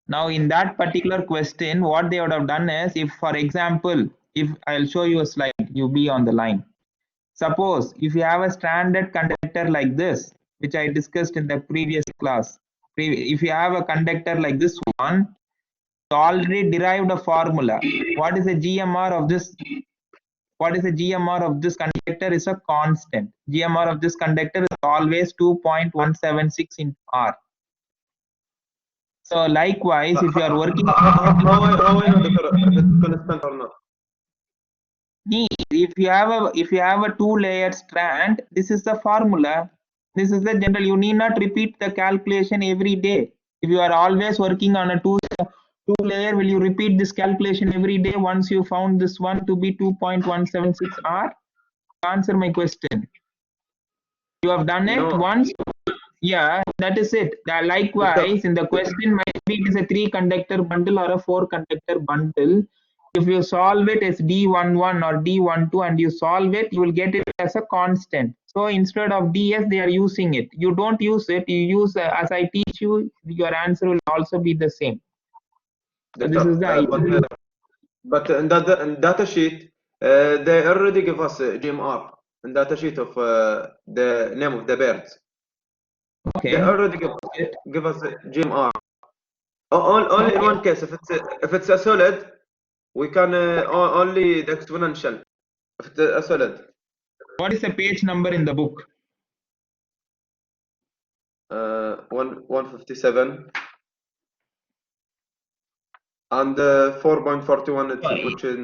Now, in that particular question, what they would have done is, if, for example, if I'll show you a slide, you be on the line. Suppose if you have a stranded conductor like this, which I discussed in the previous class, if you have a conductor like this one, you already derived a formula. What is the GMR of this? What is the GMR of this conductor is a constant. GMR of this conductor is always 2.176 into R. So likewise, if you are working, how I know if it's constant or not? If you have a two-layered strand, this is the formula. This is the general. You need not repeat the calculation every day. If you are always working on a two layer, will you repeat this calculation every day once you found this one to be 2.176 R? Answer my question. You have done it once. Yeah, that is it. Likewise, in the question might be it is a 3-conductor bundle or a 4-conductor bundle. if you solve it as D11 or D12 and you solve it, you will get it as a constant. So instead of ds, they are using it. You don't use it, you use as I teach you, your answer will also be the same. So this is the idea. But in the data sheet, they already give us GMR in data sheet of the name of the birds. Okay. They already give us GMR. Only in one case, if it's a solid, we can only the exponential. If it's a solid. What is the page number in the book? 157. And 4.41, which is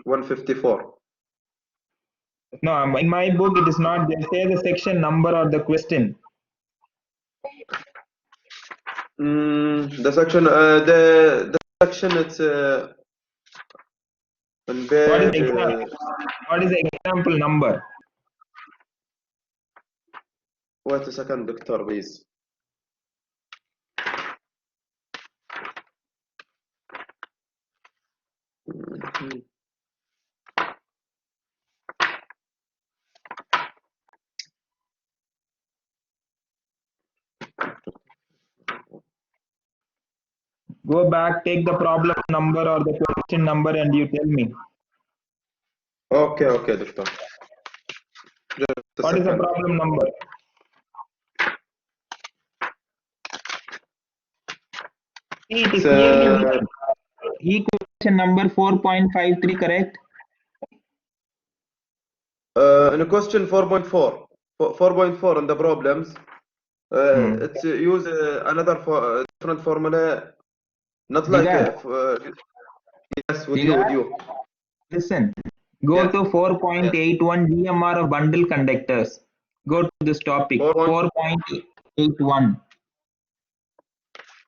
154. No, in my book it is not. They say the section number or the question. The section, the section, it's what is the example number? Wait a second, Doctor, please. Go back, take the problem number or the question number and you tell me. Okay, Doctor. What is the problem number? It is equation number 4.53, correct? In a question 4.4 in the problems, it's use another different formula, not like yes, with you. Listen, go to 4.81 GMR of bundle conductors. Go to this topic, 4.81.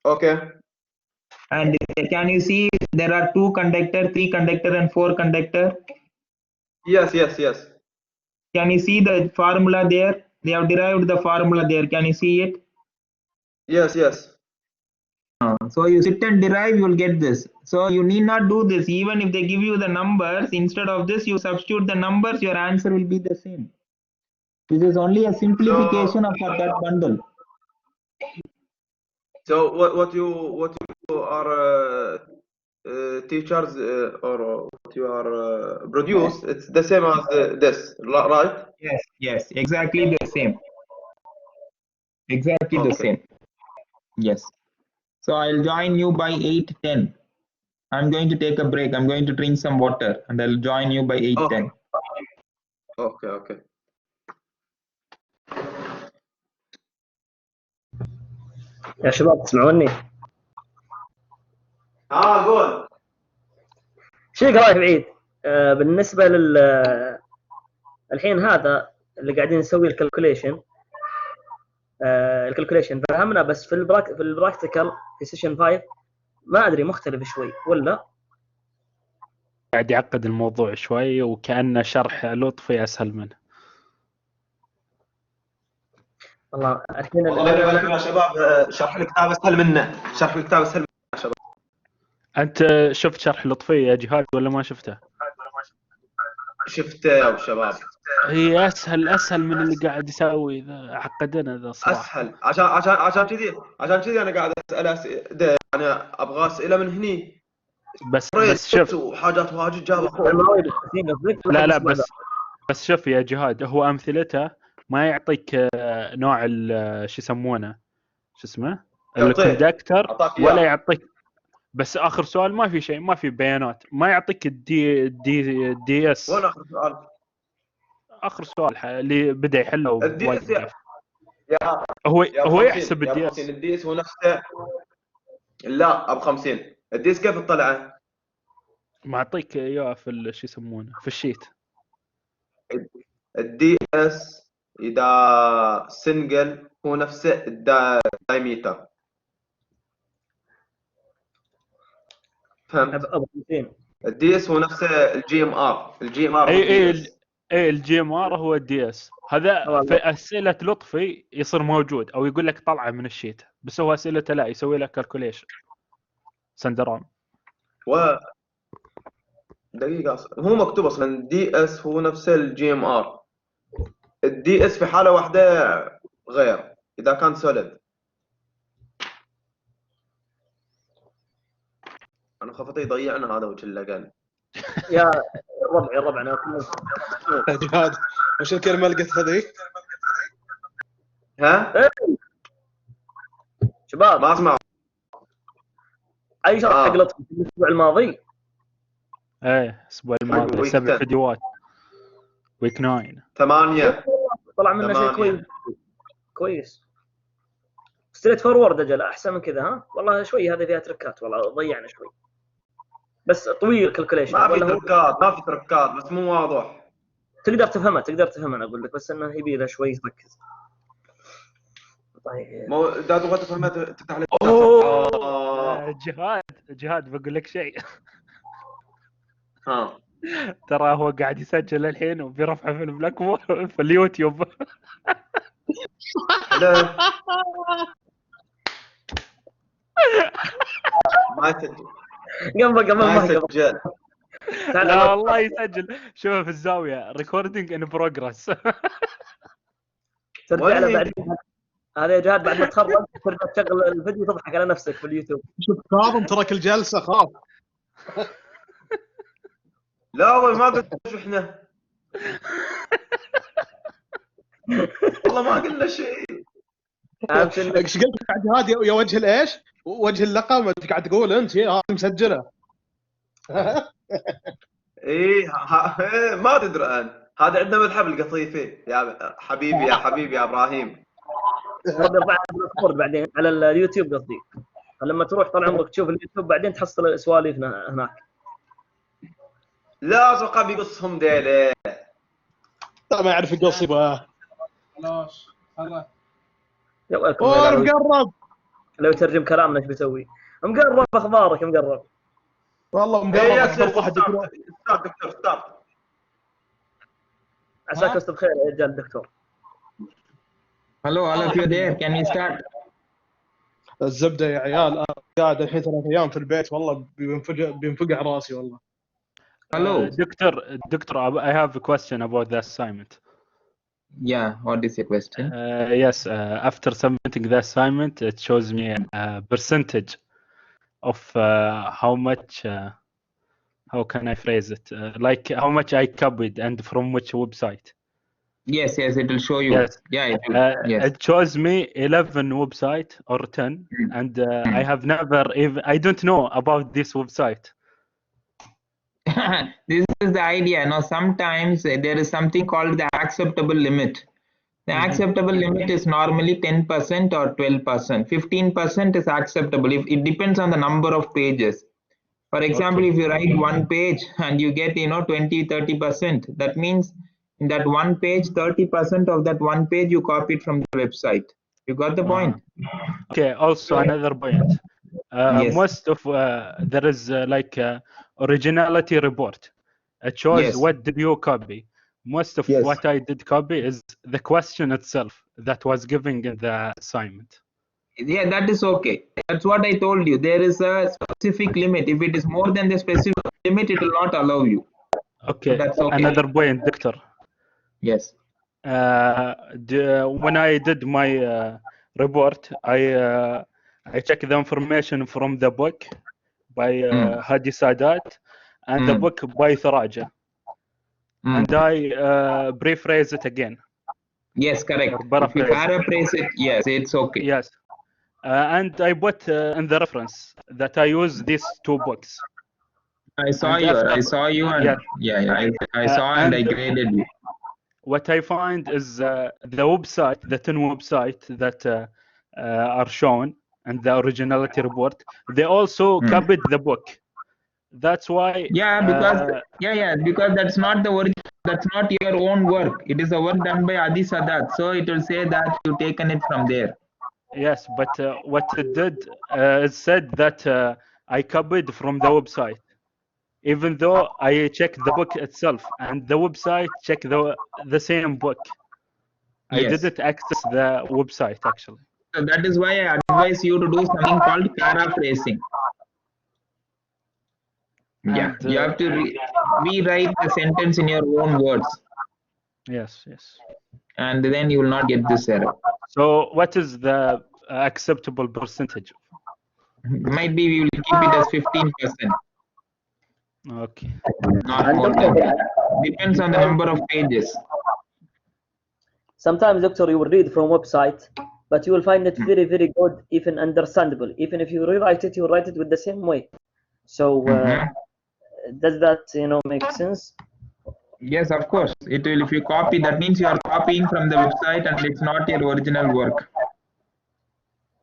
Okay. And can you see there are 2 conductor, 3 conductor and 4 conductor? Yes. Can you see the formula there? They have derived the formula there. Can you see it? Yes. So you sit and derive, you will get this. So you need not do this. Even if they give you the numbers, instead of this, you substitute the numbers, your answer will be the same. This is only a simplification of that bundle. So what you are teachers or what you are produce, it's the same as this, right? Yes, exactly the same. Exactly the same. Yes. So I'll join you by 8:10. I'm going to take a break. I'm going to drink some water and I'll join you by 8:10. Okay. يا شباب تسمعوني؟ قول. شيء رايح بعيد. بالنسبه الحين هذا اللي قاعدين نسوي الكالكوليشن فهمنا، بس في البراكتيكال في سيشن 5 ما ادري مختلف شوي ولا قاعد يعقد الموضوع شوي وكأنه شرح لطفي اسهل منه. والله الحين يا شباب شرح الكتاب اسهل منه. يا شباب. انت شفت شرح لطفي يا جهاد ولا ما شفته؟ شفته يا شباب. هي اسهل من اللي قاعد يسوي ذا، عقدنا ذا صراحه. اسهل عشان كذي انا قاعد اسال انا ابغى اسئله من هني. بس شوف وحاجات واجد جابها. لا بس شوف يا جهاد، هو امثلته ما يعطيك نوع شو يسمونه، شو اسمه الكوندكتور، ولا يعطيك بس اخر سؤال ما في شيء، ما في بيانات، ما يعطيك الدي اس. وين اخر سؤال اللي بدا يحله الدي اس هو يحسب الدي اس. الدي اس هو نفسه. لا ب 50 الدي اس كيف تطلعه؟ معطيك اياه في شو يسمونه في الشيت. الدي اس اذا سنجل هو نفسه الدايمتر. فهمت؟ الدي اس هو نفسه الجي ام ار. اي الجي ام ار هو الدي اس. هذا في اسئله لطفي يصير موجود او يقول لك طلعه من الشيت، بس هو اسئلته لا يسوي لك كالكوليشن سندرام. دقيقة هو مكتوب أصلا دي اس هو نفس الجي ام ار. الدي اس في حالة واحدة غير إذا كان سوليد. أنا خفت يضيعنا هذا وش اللي قال. يا الربع انا جهاد وش الكلمة اللي قلتها ذيك؟ ها؟ شباب ما أسمع. اي شرح حق لطفي في الاسبوع الماضي؟ ايه الاسبوع الماضي 7 فيديوهات. ويك 9 8 طلع منه شيء كويس كويس. ستريت فورورد اجل احسن من كذا. ها والله شوي هذه فيها تركات والله ضيعنا شوي بس طويل كالكوليشن. ما في تركات ما في تركات بس مو واضح. تقدر تفهمها انا اقول لك بس انه يبي له شوي تركز. طيب مو اذا تبغى تفهمها تفتح لك. جهاد بقول لك شيء. ها ترى هو قاعد يسجل الحين وبيرفعه في البلاك بورد في اليوتيوب. لا ما يسجل. ما يسجل. لا والله يسجل. شوف في الزاويه ريكوردينج ان بروجرس. ترجع له بعدين هذا يا جهاد بعد ما تخرج ترجع تشغل الفيديو تضحك على نفسك في اليوتيوب. شوف كاظم ترك الجلسة خاف. لا والله ما قلت احنا والله ما قلنا شيء. ايش قلت بعد هذه يا وجه الايش؟ وجه اللقب انت قاعد تقول انت هذه مسجله. ايه ما تدري الان هذا عندنا مذهب القطيفي يا حبيبي يا ابراهيم. بعدين على اليوتيوب قصدي لما تروح طال عمرك تشوف اليوتيوب بعدين تحصل سواليف هناك. لا اتوقع بيقصهم ديله. ما يعرف يقص يبغى. خلاص مقرب. لو يترجم كلامنا ايش بيسوي؟ مقرب اخبارك مقرب. والله مقرب. دكتور عساك بس بخير يا رجال الدكتور. Hello, all of you there. Can we start? الزبده يا عيال قاعد الحين 3 ايام في البيت والله بينفقع راسي والله. Hello. Doctor, I have a question about the assignment. Yeah, what is your question? Yes, after submitting the assignment, it shows me a percentage of how much, how can I phrase it? Like how much I copied and from which website. Yes, it will show you. Yes. Yeah, it will. Yes. It shows me 11 website or 10, and I have never even, I don't know about this website. This is the idea. Now, sometimes there is something called the acceptable limit. The acceptable limit is normally 10% or 12%. 15% is acceptable. If it depends on the number of pages. For example, if you write one page and you get 20-30%, that means in that one page, 30% of that one page you copied from the website. You got the point? Okay. Also another point. Yes. Most of there is like originality report. It shows what did you copy. Most of what I did copy is the question itself that was given in the assignment. Yeah, that is okay. That's what I told you. There is a specific limit. If it is more than the specific limit, it will not allow you. Okay. So that's okay. Another point, Doctor. Yes. When I did my report, I checked the information from the book by Hadi Sadat and the book by Tharaja. And I rephrase it again. Yes, correct. If you paraphrase it, yes, it's okay. Yes. And I put in the reference that I use these 2 books. I saw you, and I saw and I graded you. What I find is the website, the 10 websites that are shown and the originality report, they also copied the book. That's why. Yeah, because that's not the original. That's not your own work. It is a work done by Adi Sadat. So it will say that you've taken it from there. Yes, but what it did, it said that I copied from the website, even though I checked the book itself and the website checked the same book. I didn't access the website actually. So that is why I advise you to do something called paraphrasing. Yeah, And, you have to rewrite the sentence in your own words, yes, yes. and then you will not get this error. So what is the acceptable percentage? Maybe we will keep it as 15%, Okay. not And more doctor, than that. Depends on the number of pages. sometimes, doctor, you will read from website, but you will find it very, very good, even understandable. Even if you rewrite it, you will write it with the same way. So does that make sense? Yes, of course. It will. If you copy, that means you are copying from the website, and it's not your original work.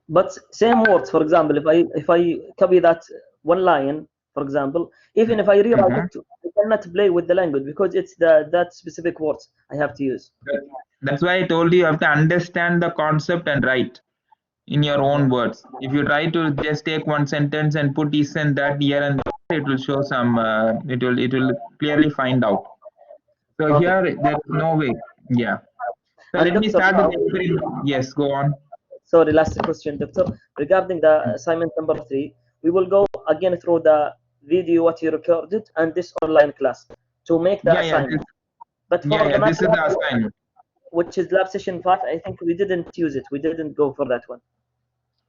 But same words, for example, if I copy that one line, for example, even if I rewrite it, I cannot play with the language because it's that specific words I have to use. That's why I told you have to understand the concept and write in your own words. If you try to just take one sentence and put this and that here and there, it will show some. It will clearly find out. So Okay. here there's no way. Yeah. So And let me doctor, start with the experiment. Yes, go on. sorry, last question, doctor. Regarding the assignment number 3, we will go again through the video what you recorded and this online class to make the assignment. But for the This is the MATLAB, assignment. which is lab session 5, I think we didn't use it. We didn't go for that one.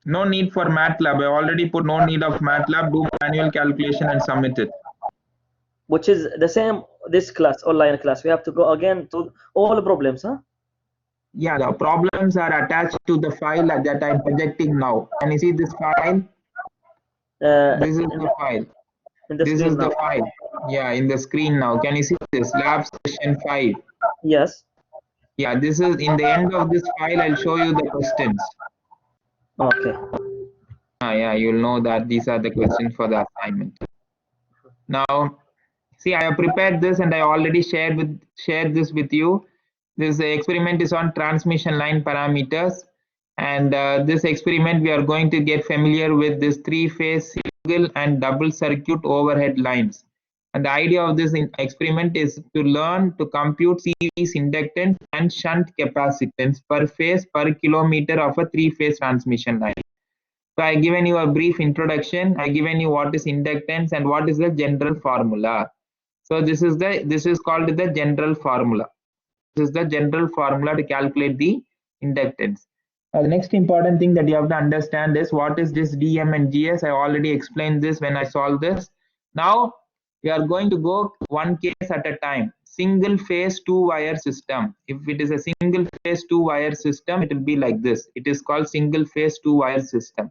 No need for MATLAB. I already put no need of MATLAB. Do manual calculation and submit it. Which is the same this class, online class. We have to go again to all the problems, huh? Yeah, the problems are attached to the file that I'm projecting now. Can you see this file? This is the file. This is the file. Yeah, in the screen now. Can you see this? Lab session 5. Yes. Yeah, this is in the end of this file. I'll show you the questions. Okay. Yeah, you'll know that these are the questions for the assignment. Now, see, I have prepared this and I already shared this with you. This experiment is on transmission line parameters, and this experiment we are going to get familiar with this 3-phase single and double circuit overhead lines. And the idea of this experiment is to learn to compute series inductance and shunt capacitance per phase per kilometer of a 3-phase transmission line. So I given you a brief introduction. I given you what is inductance and what is the general formula. So this is called the general formula. This is the general formula to calculate the inductance. The next important thing that you have to understand is what is this DM and GS. I already explained this when I solved this. Now we are going to go one case at a time. Single phase 2-wire system. If it is a single phase 2-wire system, it will be like this. It is called single phase 2-wire system.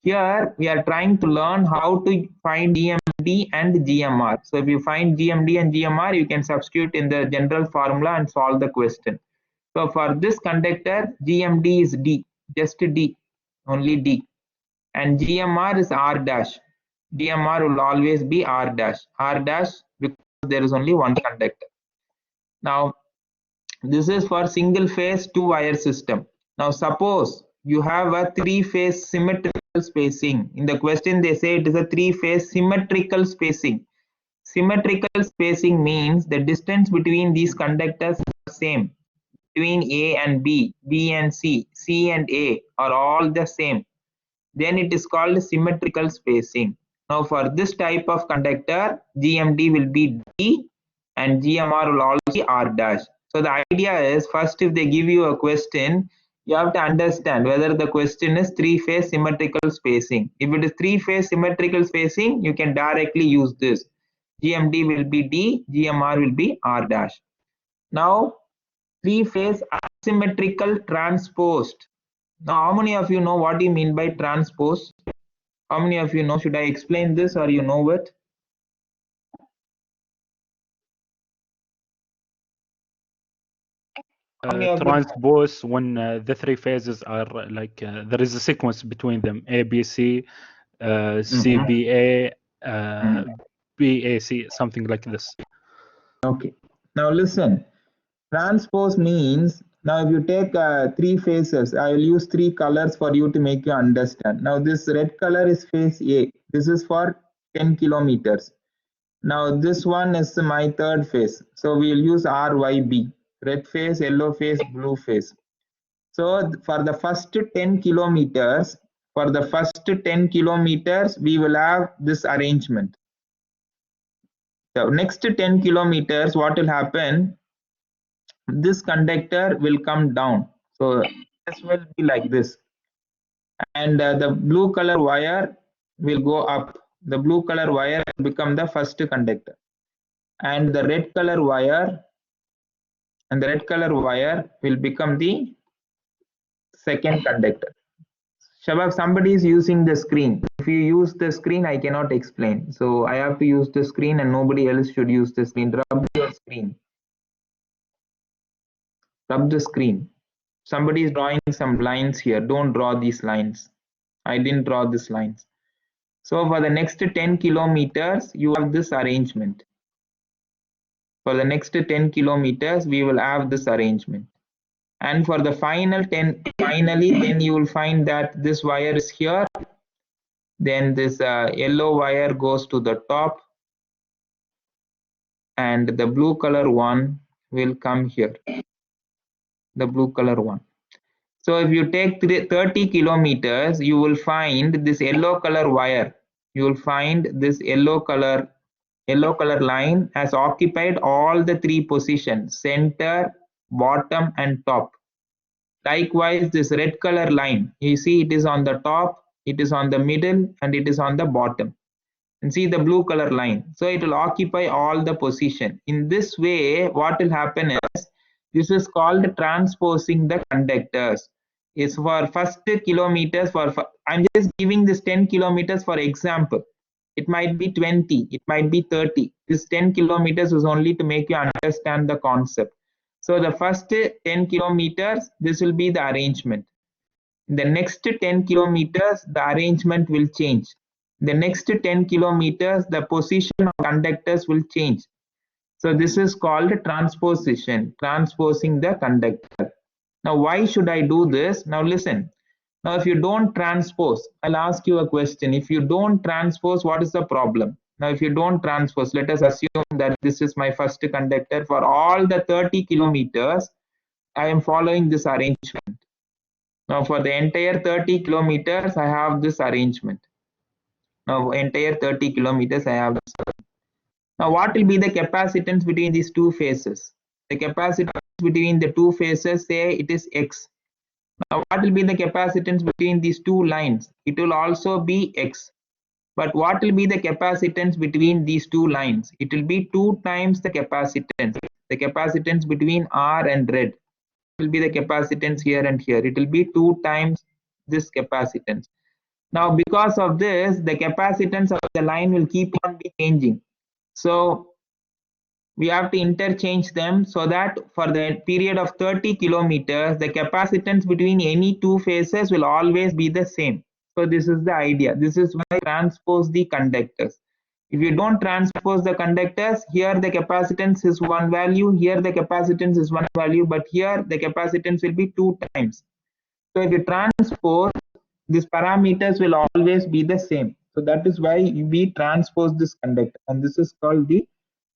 Here we are trying to learn how to find GMD and GMR. So if you find GMD and GMR, you can substitute in the general formula and solve the question. So for this conductor, GMD is D, just D, only D. And GMR is R dash. DMR will always be R dash. R dash because there is only one conductor. Now, this is for single phase 2-wire system. Now suppose you have a 3-phase symmetrical spacing. In the question they say it is a 3-phase symmetrical spacing. Symmetrical spacing means the distance between these conductors are same. Between A and B, B and C, C and A are all the same. Then it is called symmetrical spacing. Now for this type of conductor, GMD will be D and GMR will also be R dash. So the idea is, first if they give you a question, you have to understand whether the question is 3-phase symmetrical spacing. If it is 3-phase symmetrical spacing, you can directly use this. GMD will be D, GMR will be R dash. Now 3-phase asymmetrical transposed. Now how many of you know what do you mean by transpose? How many of you know? Should I explain this or you know it? Transpose when the 3 phases are like there is a sequence between them: A, B, C, C, B, A, B, A, C, something like this. Okay. Now listen. Transpose means, now if you take 3 phases, I will use 3 colors for you to make you understand. Now this red color is phase A. This is for 10 kilometers. Now this one is my 3rd phase. So we will use RYB. Red phase, yellow phase, blue phase. So for the first 10 kilometers, we will have this arrangement. The next 10 kilometers, what will happen? This conductor will come down. So this will be like this. And the blue color wire will go up. The blue color wire will become the first conductor. And the red color wire will become the second conductor. Shabab, somebody is using the screen. If you use the screen, I cannot explain. So I have to use the screen and nobody else should use the screen. Rub your screen. Rub the screen. Somebody is drawing some lines here. Don't draw these lines. I didn't draw these lines. So for the next 10 kilometers, you have this arrangement. For the next 10 kilometers, we will have this arrangement. And for the final 10, then you will find that this wire is here. Then this yellow wire goes to the top. And the blue color one will come here. The blue color one. So if you take 30 kilometers, you will find this yellow color wire. You will find this yellow color line has occupied all the three positions: center, bottom, and top. Likewise, this red color line, you see it is on the top, it is on the middle, and it is on the bottom. And see the blue color line. So it will occupy all the position. In this way, what will happen is, this is called transposing the conductors. It's for first kilometers. I'm just giving this 10 kilometers for example. It might be 20, it might be 30. This 10 kilometers is only to make you understand the concept. So the first 10 kilometers, this will be the arrangement. In the next 10 kilometers, the arrangement will change. The next 10 kilometers, the position of conductors will change. So this is called transposition, transposing the conductor. Now, why should I do this? Now listen. Now, if you don't transpose, I'll ask you a question. If you don't transpose, what is the problem? Now, if you don't transpose, let us assume that this is my first conductor. For all the 30 kilometers, I am following this arrangement. Now, for the entire 30 kilometers, I have this arrangement. Now, entire 30 kilometers, I have this. Now, what will be the capacitance between these two phases? The capacitance between the two phases, say it is X. Now, what will be the capacitance between these two lines? It will also be X. But what will be the capacitance between these two lines? It will be 2 times the capacitance. The capacitance between R and red will be the capacitance here and here. It will be 2 times this capacitance. Now, because of this, the capacitance of the line will keep on be changing. So we have to interchange them so that for the period of 30 kilometers, the capacitance between any two phases will always be the same. So this is the idea. This is why transpose the conductors. If you don't transpose the conductors, here the capacitance is one value, here the capacitance is one value, but here the capacitance will be 2 times. So if you transpose, these parameters will always be the same. So that is why we transpose this conductor, and this is called the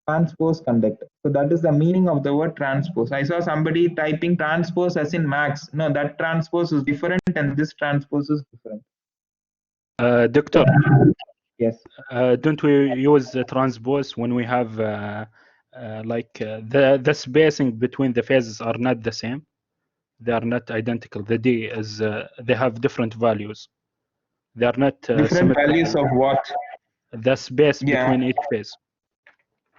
transpose conductor. So that is the meaning of the word transpose. I saw somebody typing transpose as in max. No, that transpose is different and this transpose is different. Doctor, yes. Don't we use transpose when we have the spacing between the phases are not the same? They are not identical. The D is they have different values. They are not different values of what? The space between each phase.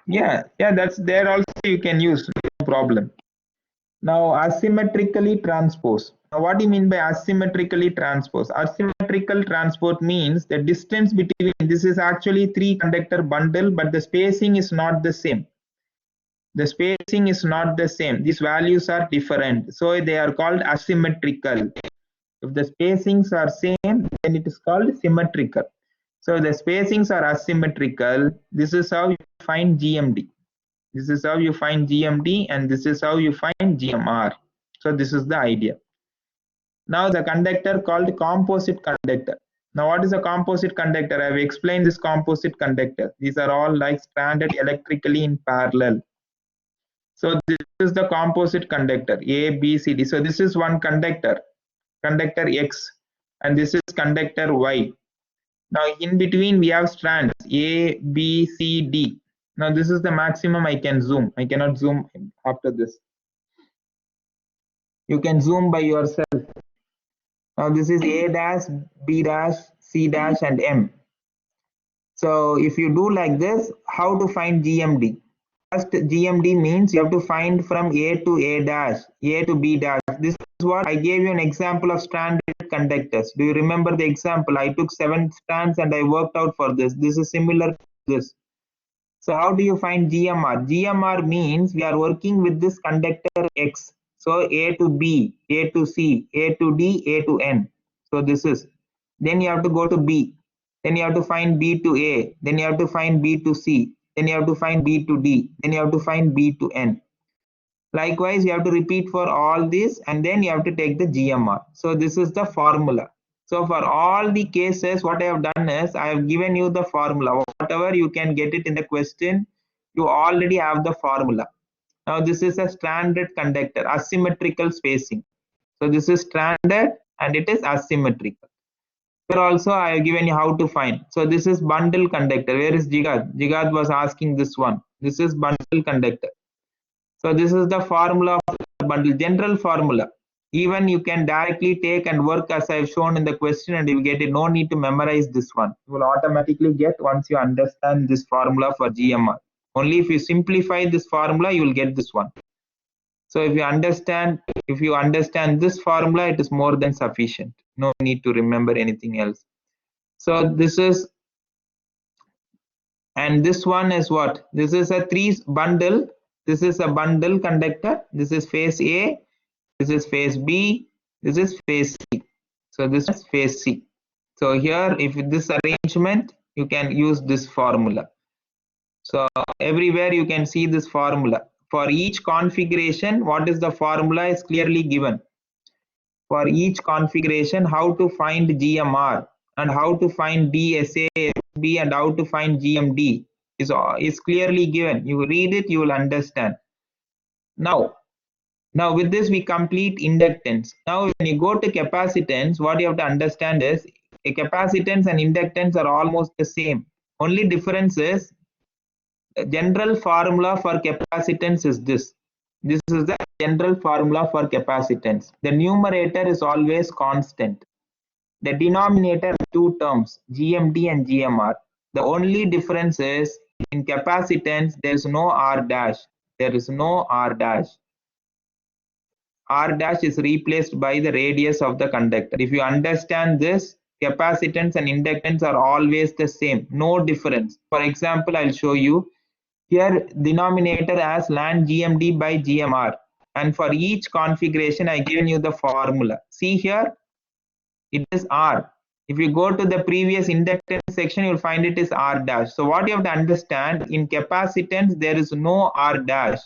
Yeah, that's there also you can use, no problem. Now, asymmetrically transpose. Now, what do you mean by asymmetrically transpose? Asymmetrical transport means the distance between, this is actually 3 conductor bundle, but the spacing is not the same. The spacing is not the same. These values are different. So they are called asymmetrical. If the spacings are same, then it is called symmetrical. So the spacings are asymmetrical. This is how you find GMD. This is how you find GMD, and this is how you find GMR. So this is the idea. Now the conductor called composite conductor. Now what is a composite conductor? I have explained this composite conductor. These are all like stranded electrically in parallel. So this is the composite conductor, A, B, C, D. So this is one conductor, conductor X, and this is conductor Y. Now in between we have strands A, B, C, D. Now this is the maximum I can zoom. I cannot zoom after this. You can zoom by yourself. Now this is A dash, B dash, C dash and M. So if you do like this, how to find GMD? First, GMD means you have to find from A to A dash, A to B dash. This is what I gave you an example of stranded conductors. Do you remember the example? I took 7 strands and I worked out for this. This is similar to this. So how do you find GMR? GMR means we are working with this conductor X. So A to B, A to C, A to D, A to N. So this is. Then you have to go to B. Then you have to find B to A. Then you have to find B to C. Then you have to find B to D. Then you have to find B to N. Likewise, you have to repeat for all these and then you have to take the GMR. So this is the formula. So for all the cases, what I have done is I have given you the formula. Whatever you can get it in the question, you already have the formula. Now this is a stranded conductor, asymmetrical spacing. So this is stranded and it is asymmetrical. Here also I have given you how to find. So this is bundle conductor. Where is Jigad? Jigad was asking this one. This is bundle conductor. So this is the formula of the bundle, general formula. Even you can directly take and work as I have shown in the question and you will get it. No need to memorize this one. You will automatically get once you understand this formula for GMR. Only if you simplify this formula, you will get this one. So if you understand this formula, it is more than sufficient. No need to remember anything else. So this is, and this one is what? This is a 3 bundle. This is a bundle conductor. This is phase A. This is phase B. This is phase C. So this is phase C. So here, if this arrangement, you can use this formula. So everywhere you can see this formula. For each configuration, what is the formula is clearly given. For each configuration, how to find GMR and how to find DSA, SB and how to find GMD is clearly given. You read it, you will understand. Now with this we complete inductance. Now when you go to capacitance, what you have to understand is a capacitance and inductance are almost the same. Only difference is general formula for capacitance is this. This is the general formula for capacitance. The numerator is always constant. The denominator has 2 terms, GMD and GMR. The only difference is in capacitance there is no R dash. There is no R dash. R dash is replaced by the radius of the conductor. If you understand this, capacitance and inductance are always the same, no difference. For example, I'll show you. Here denominator as ln GMD by GMR, and for each configuration I given you the formula. See here, it is R. If you go to the previous inductance section, you'll find it is R dash. So what you have to understand, in capacitance there is no R dash.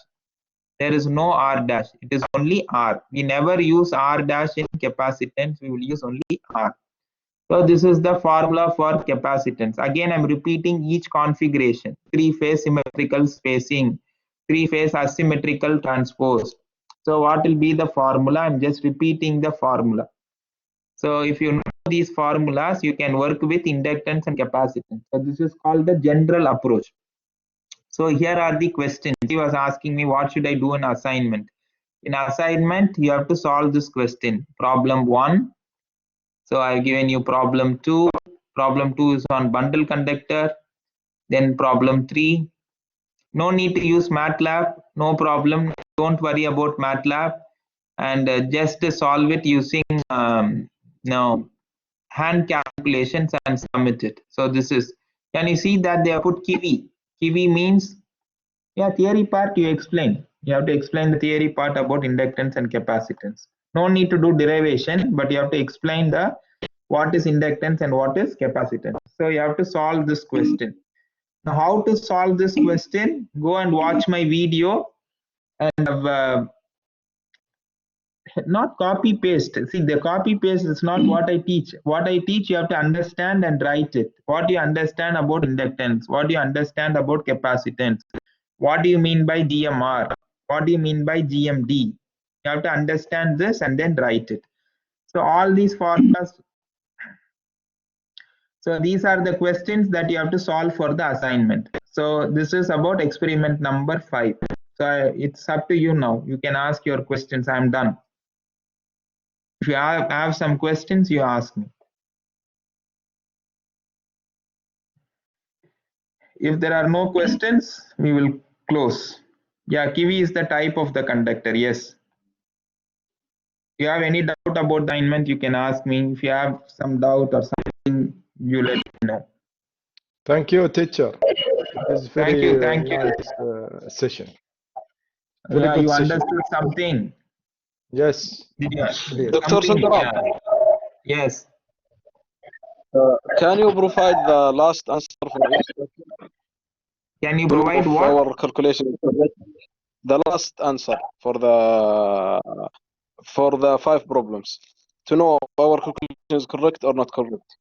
There is no R dash. It is only R. We never use R dash in capacitance. We will use only R. So this is the formula for capacitance. Again, I'm repeating each configuration. 3-phase symmetrical spacing, 3-phase asymmetrical transpose. So what will be the formula? I'm just repeating the formula. So if you know these formulas, you can work with inductance and capacitance. So this is called the general approach. So here are the questions. He was asking me what should I do in assignment. In assignment, you have to solve this question. Problem 1. So I've given you problem 2. Problem 2 is on bundle conductor. Then problem 3. No need to use MATLAB. No problem. Don't worry about MATLAB. And just solve it using hand calculations and submit it. So this is, can you see that they have put Kiwi? Kiwi means, theory part you explain. You have to explain the theory part about inductance and capacitance. No need to do derivation, but you have to explain what is inductance and what is capacitance. So you have to solve this question. Now how to solve this question? Go and watch my video and not copy paste. See, the copy paste is not what I teach. What I teach you have to understand and write it. What do you understand about inductance? What do you understand about capacitance? What do you mean by GMR? What do you mean by GMD? You have to understand this and then write it. So all these formulas. So these are the questions that you have to solve for the assignment. So this is about experiment number 5. So it's up to you now. You can ask your questions. I'm done. If you have some questions, you ask me. If there are no questions, we will close. Yeah, Kiwi is the type of the conductor. Yes. If you have any doubt about the assignment, you can ask me. If you have some doubt or something, you let me know. Thank you, teacher. It is very Thank you. nice session. Very Yeah, good you session. understood something. Yes. Did you? Clear. Dr. Something, Sundaram, yeah. Yes. can you provide the last answer for each question? Can you To know provide if what? our calculation is correct? The last answer for the 5 problems. To know if our calculation is correct or not correct.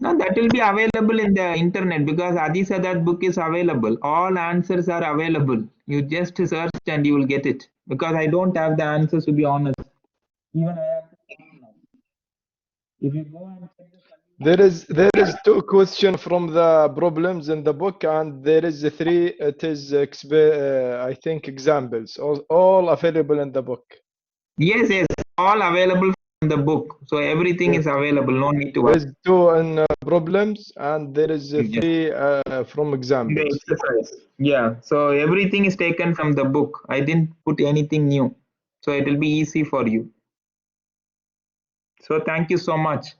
No, that will be available in the internet because Adi Sadat book is available. All answers are available. You just search and you will get it. Because I don't have the answers, to be honest. Even I have to check now. If you go and check the There is 2 questions from the problems in the book, and there is 3. It is I think examples. All available in the book. Yes, all available from the book. So everything is available. No need to There worry. is 2 in problems, and there is 3 from The examples. exercise. Yeah. So everything is taken from the book. I didn't put anything new. So it will be easy for you. So thank you so much.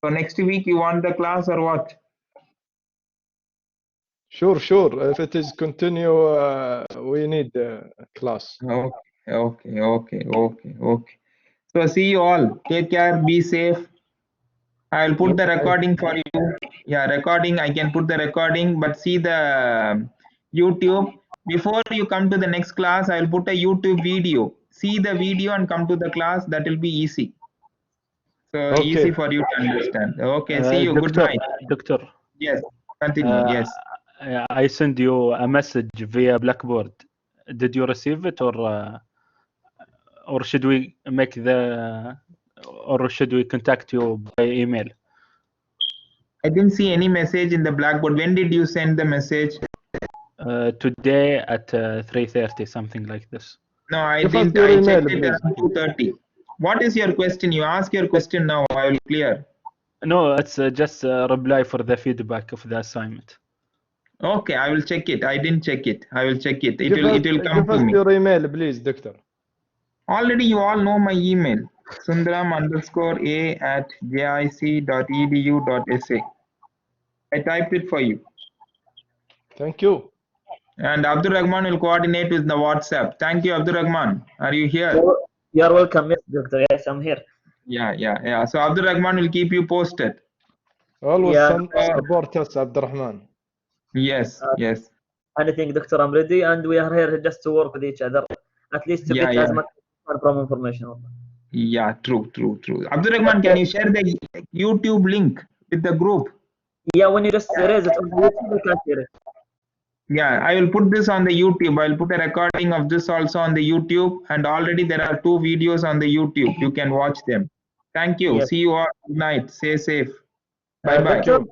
So next week you want the class or what? Sure. If it is continue, we need class. Okay. So see you all. Take care. Be safe. I will put the recording for you. Yeah, recording. I can put the recording, but see the YouTube. Before you come to the next class, I will put a YouTube video. See the video and come to the class. That will be easy. So Okay. easy for you to understand. Okay. See you. Good night. Doctor. Yes. Continue. Yes. I send you a message via Blackboard. Did you receive it, or should we make or should we contact you by email? I didn't see any message in the Blackboard. When did you send the message? Today at 3:30, something like this. No, I Give us didn't. your I email, checked it please. around 2:30. What is your question? You ask your question now. I will clear. No, it's just a reply for the feedback of the assignment. Okay, I will check it. I didn't check it. I will check it. It Give will come us to me. your email, please, doctor. Already you all know my email. sundaram_a@jic.edu.sa. I typed it for you. Thank you. And Abdul Rahman will coordinate with the WhatsApp. Thank you, Abdul Rahman. Are you here? You are welcome, yes, Doctor. Yes, I'm here. Yeah. So Abdul Rahman will keep you posted. Always Yeah. support us, Abdurrahman. Yes. Anything, Doctor, I'm ready, and we are here just to work with each other, at least to get as much from information. Yeah, true. Abdul Rahman, can you share the YouTube link with the group? Yeah, when you just erase it on the YouTube, you can share it. Yeah, I will put this on the YouTube. I'll put a recording of this also on the YouTube, and already there are 2 videos on the YouTube. You can watch them. Thank you. Yes. See you all. Good night. Stay safe. Bye. Thank you.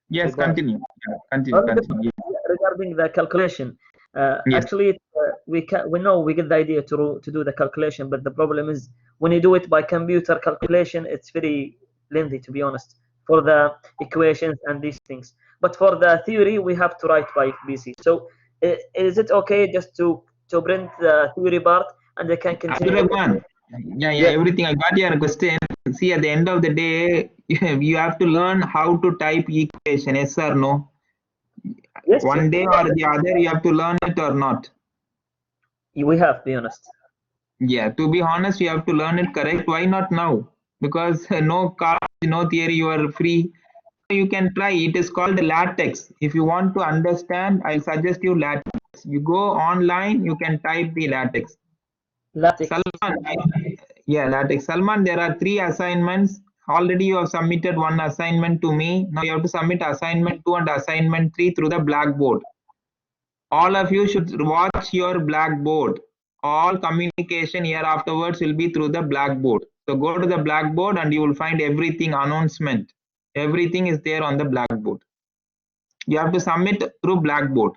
Yes, Bye-bye. continue. Yeah, continue. Regarding the calculation, Yes. actually, we know we get the idea to do the calculation, but the problem is when you do it by computer calculation, it's very lengthy, to be honest, for the equations and these things. But for the theory, we have to write by PC. So is it okay just to print the theory part and they can continue? Yeah, everything. I got your question. See, at the end of the day, you have to learn how to type equation, yes or no? Yes. One day or the other, you have to learn it or not. We have to be honest. Yeah, to be honest, you have to learn it correct. Why not now? Because no class, no theory, you are free. You can try. It is called latex. If you want to understand, I suggest you latex. You go online, you can type the latex. Latex. Latex. Salman, there are 3 assignments. Already you have submitted 1 assignment to me. Now you have to submit assignment 2 and assignment 3 through the Blackboard. All of you should watch your Blackboard. All communication here afterwards will be through the Blackboard. So go to the Blackboard and you will find everything, announcement. Everything is there on the Blackboard. You have to submit through Blackboard.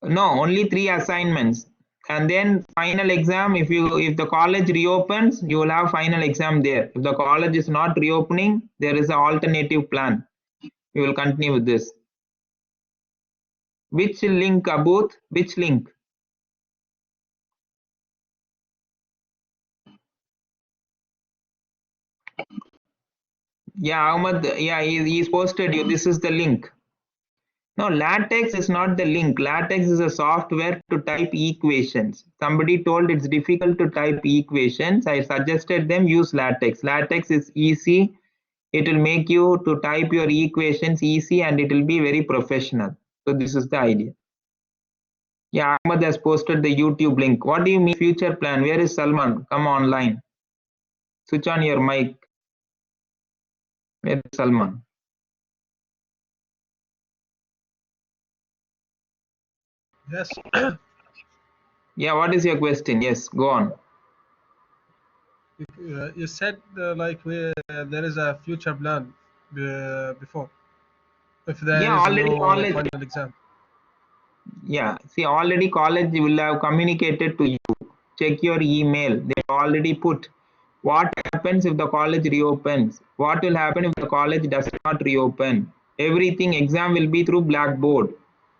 No, only 3 assignments. And then final exam, if the college reopens, you will have final exam there. If the college is not reopening, there is an alternative plan. We will continue with this. Which link, Abud? Which link? Yeah, Ahmad, yeah, he's posted you. This is the link. No, LaTeX is not the link. LaTeX is a software to type equations. Somebody told it's difficult to type equations. I suggested them use LaTeX. LaTeX is easy. It will make you to type your equations easy and it will be very professional. So this is the idea. Yeah, Ahmad has posted the YouTube link. What do you mean future plan? Where is Salman? Come online. Switch on your mic. Where is Salman? Yes. Yeah, what is your question? Yes, go on. You said like there is a future plan before. If there is no final exam. Yeah, see, already college will have communicated to you. Check your email. They already put what happens if the college reopens. What will happen if the college does not reopen. Everything exam will be through Blackboard.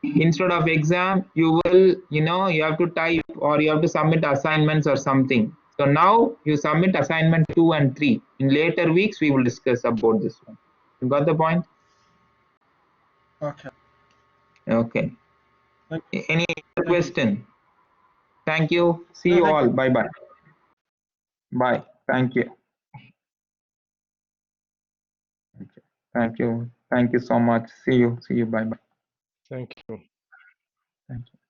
Instead of exam, you will, you have to type or you have to submit assignments or something. So now you submit assignment 2 and 3. In later weeks, we will discuss about this one. You got the point? Okay. Okay. Thank you. Any other question? Thank you. See you all. Bye-bye. Bye. Thank you. Thank you. Thank you so much. See you. Bye-bye. Thank you. Thank you.